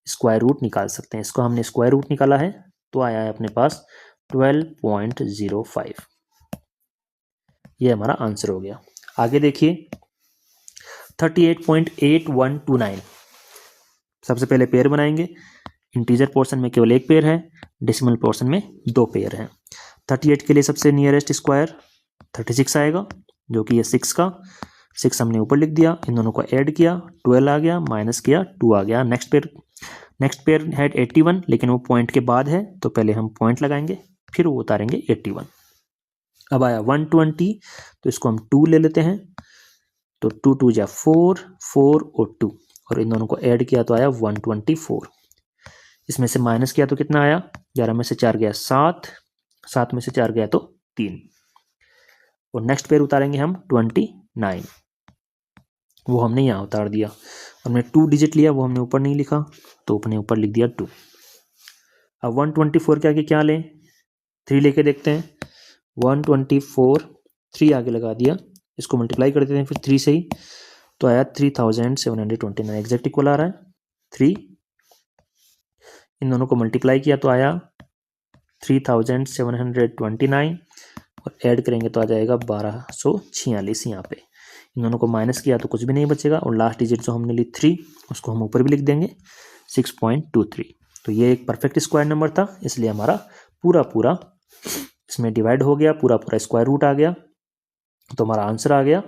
स्क्वायर रूट निकाल सकते हैं। इसको हमने स्क्वायर रूट निकाला है तो आया है अपने पास 12.05। ये हमारा आंसर हो गया। आगे देखिए 38.8129। सबसे पहले पेयर बनाएंगे। इंटीजर पोर्शन में केवल एक पेयर है, डेसिमल पोर्शन में 2 पेयर हैं। 38 के लिए सबसे नियरेस्ट स्क्वायर 36 आएगा, जो कि ये 6 का 6 हमने ऊपर लिख दिया, इन दोनों को ऐड किया 12 आ गया, माइनस किया 2 आ गया। नेक्स्ट पेयर है 81, लेकिन वो पॉइंट के बाद है तो पहले हम पॉइंट लगाएंगे फिर वो उतारेंगे 81। अब आया 120, तो इसको हम 2 ले लेते हैं, तो 2 2 जा 4 4 और 2, और इन दोनों को ऐड किया तो आया 124। इसमें से माइनस किया तो कितना आया, 11 में से 4 गया 7, 7 में से 4 गया तो 3। और नेक्स्ट पेयर उतारेंगे हम 29, वो हमने यहाँ उतार दिया। हमने 2 डिजिट लिया, वो हमने ऊपर नहीं लिखा तो अपने ऊपर लिख दिया 2। अब 124 के आगे क्या लें, 3 लेके देखते हैं। 124 3 आगे लगा दिया, इसको मल्टीप्लाई कर देते हैं फिर 3 से ही, तो आया 3729 एग्जैक्ट इक्वल आ रहा है 3। इन दोनों को मल्टीप्लाई किया तो आया 3729 और ऐड करेंगे तो आ जाएगा 1246 यहाँ पे। इन दोनों को माइनस किया तो कुछ भी नहीं बचेगा, और लास्ट डिजिट जो हमने ली 3 उसको हम ऊपर भी लिख देंगे 6.23। तो ये एक परफेक्ट स्क्वायर नंबर था, इसलिए हमारा पूरा इसमें डिवाइड हो गया, पूरा स्क्वायर रूट आ गया, तो हमारा आंसर आ गया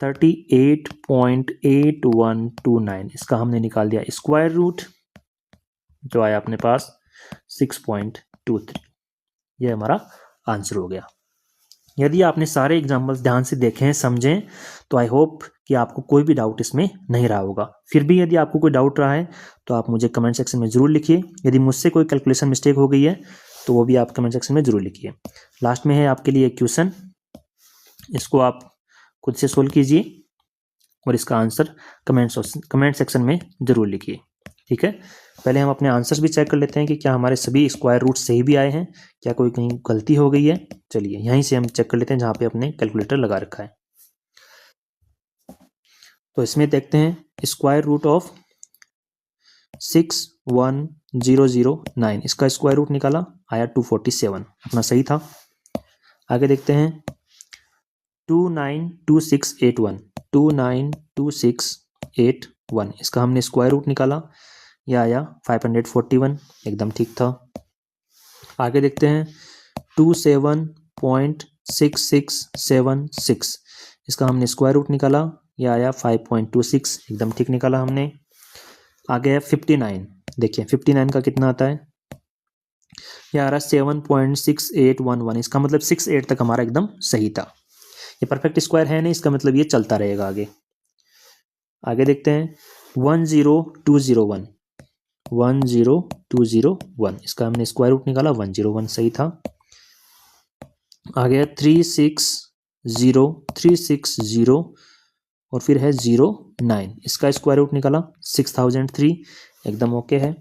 38.8129। इसका हमने निकाल दिया स्क्वायर रूट, जो आया अपने पास 6.23। ये हमारा आंसर हो गया। यदि आपने सारे एग्जाम्पल्स ध्यान से देखें समझें तो आई होप कि आपको कोई भी डाउट इसमें नहीं रहा होगा। फिर भी यदि आपको कोई डाउट रहा है तो आप मुझे कमेंट सेक्शन में ज़रूर लिखिए। यदि मुझसे कोई कैलकुलेशन मिस्टेक हो गई है तो वो भी आप कमेंट सेक्शन में ज़रूर लिखिए। लास्ट में है आपके लिए क्वेश्चन, इसको आप खुद से सोल्व कीजिए और इसका आंसर कमेंट सेक्शन में ज़रूर लिखिए। ठीक है, पहले हम अपने आंसर्स भी चेक कर लेते हैं कि क्या हमारे सभी स्क्वायर रूट सही भी आए हैं, क्या कोई कहीं गलती हो गई है। चलिए यहीं से हम चेक कर लेते हैं जहाँ पे अपने कैलकुलेटर लगा रखा है। तो इसमें देखते हैं स्क्वायर रूट ऑफ 61009, इसका स्क्वायर रूट निकाला, आया 247, अपना सही था। आगे देखते हैं 292681, इसका हमने स्क्वायर रूट निकाला, यह आया 541, एकदम ठीक था। आगे देखते हैं 27.6676, इसका हमने स्क्वायर रूट निकाला, यह आया 5.26, एकदम ठीक निकाला हमने। आगे है 59, देखिए 59 का कितना आता है, यह आ रहा 7.6811, इसका मतलब 68 तक हमारा एकदम सही था। ये परफेक्ट स्क्वायर है नहीं, इसका मतलब ये चलता रहेगा आगे। आगे देखते हैं 10201, इसका हमने स्क्वायर रूट निकाला, 101 सही था। आगे 360 और फिर है 09, इसका स्क्वायर रूट निकाला, 6003, एकदम ओके है।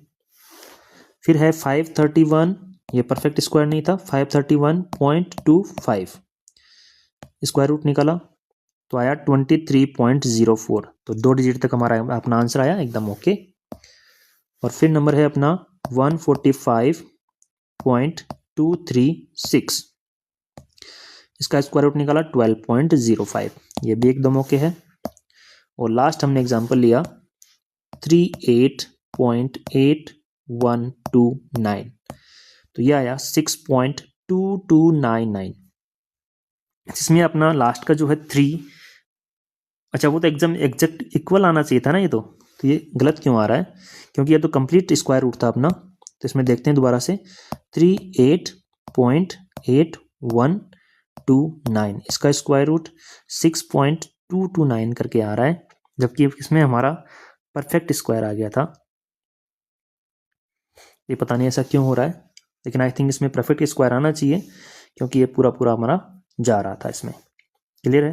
फिर है 531, ये परफेक्ट स्क्वायर नहीं था, 531.25, स्क्वायर रूट निकाला तो आया 23.04, तो 2 डिजिट तक हमारा अपना आंसर आया, एकदम ओके। और फिर नंबर है अपना 145.236, इसका स्क्वायर रूट निकाला 12.05, ये भी एकदम ओके है। और लास्ट हमने एग्जांपल लिया 38.8129, तो ये आया 6.2299, इसमें अपना लास्ट का जो है 3, अच्छा वो तो एग्जैक्ट इक्वल आना चाहिए था ना, ये तो ये गलत क्यों आ रहा है, क्योंकि ये तो कंप्लीट स्क्वायर रूट था अपना। तो इसमें देखते हैं दोबारा से 38.8129, इसका स्क्वायर रूट 6.229 करके आ रहा है, जबकि इसमें हमारा परफेक्ट स्क्वायर आ गया था। ये पता नहीं ऐसा क्यों हो रहा है, लेकिन आई थिंक इसमें परफेक्ट स्क्वायर आना चाहिए, क्योंकि ये पूरा हमारा जा रहा था इसमें। क्लियर है?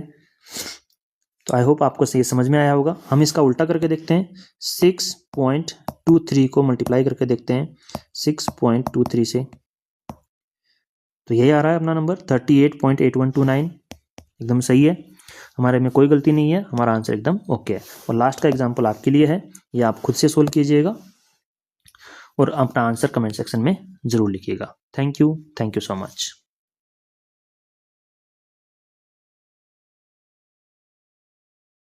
तो आई होप आपको ये समझ में आया होगा। हम इसका उल्टा करके देखते हैं, 6.23 को मल्टीप्लाई करके देखते हैं 6.23 से, तो यही आ रहा है अपना नंबर 38.8129, एकदम सही है, हमारे में कोई गलती नहीं है, हमारा आंसर एकदम ओके है। और लास्ट का एग्जाम्पल आपके लिए है, ये आप खुद से सोल्व कीजिएगा और अपना आंसर कमेंट सेक्शन में जरूर लिखिएगा। Thank you so much.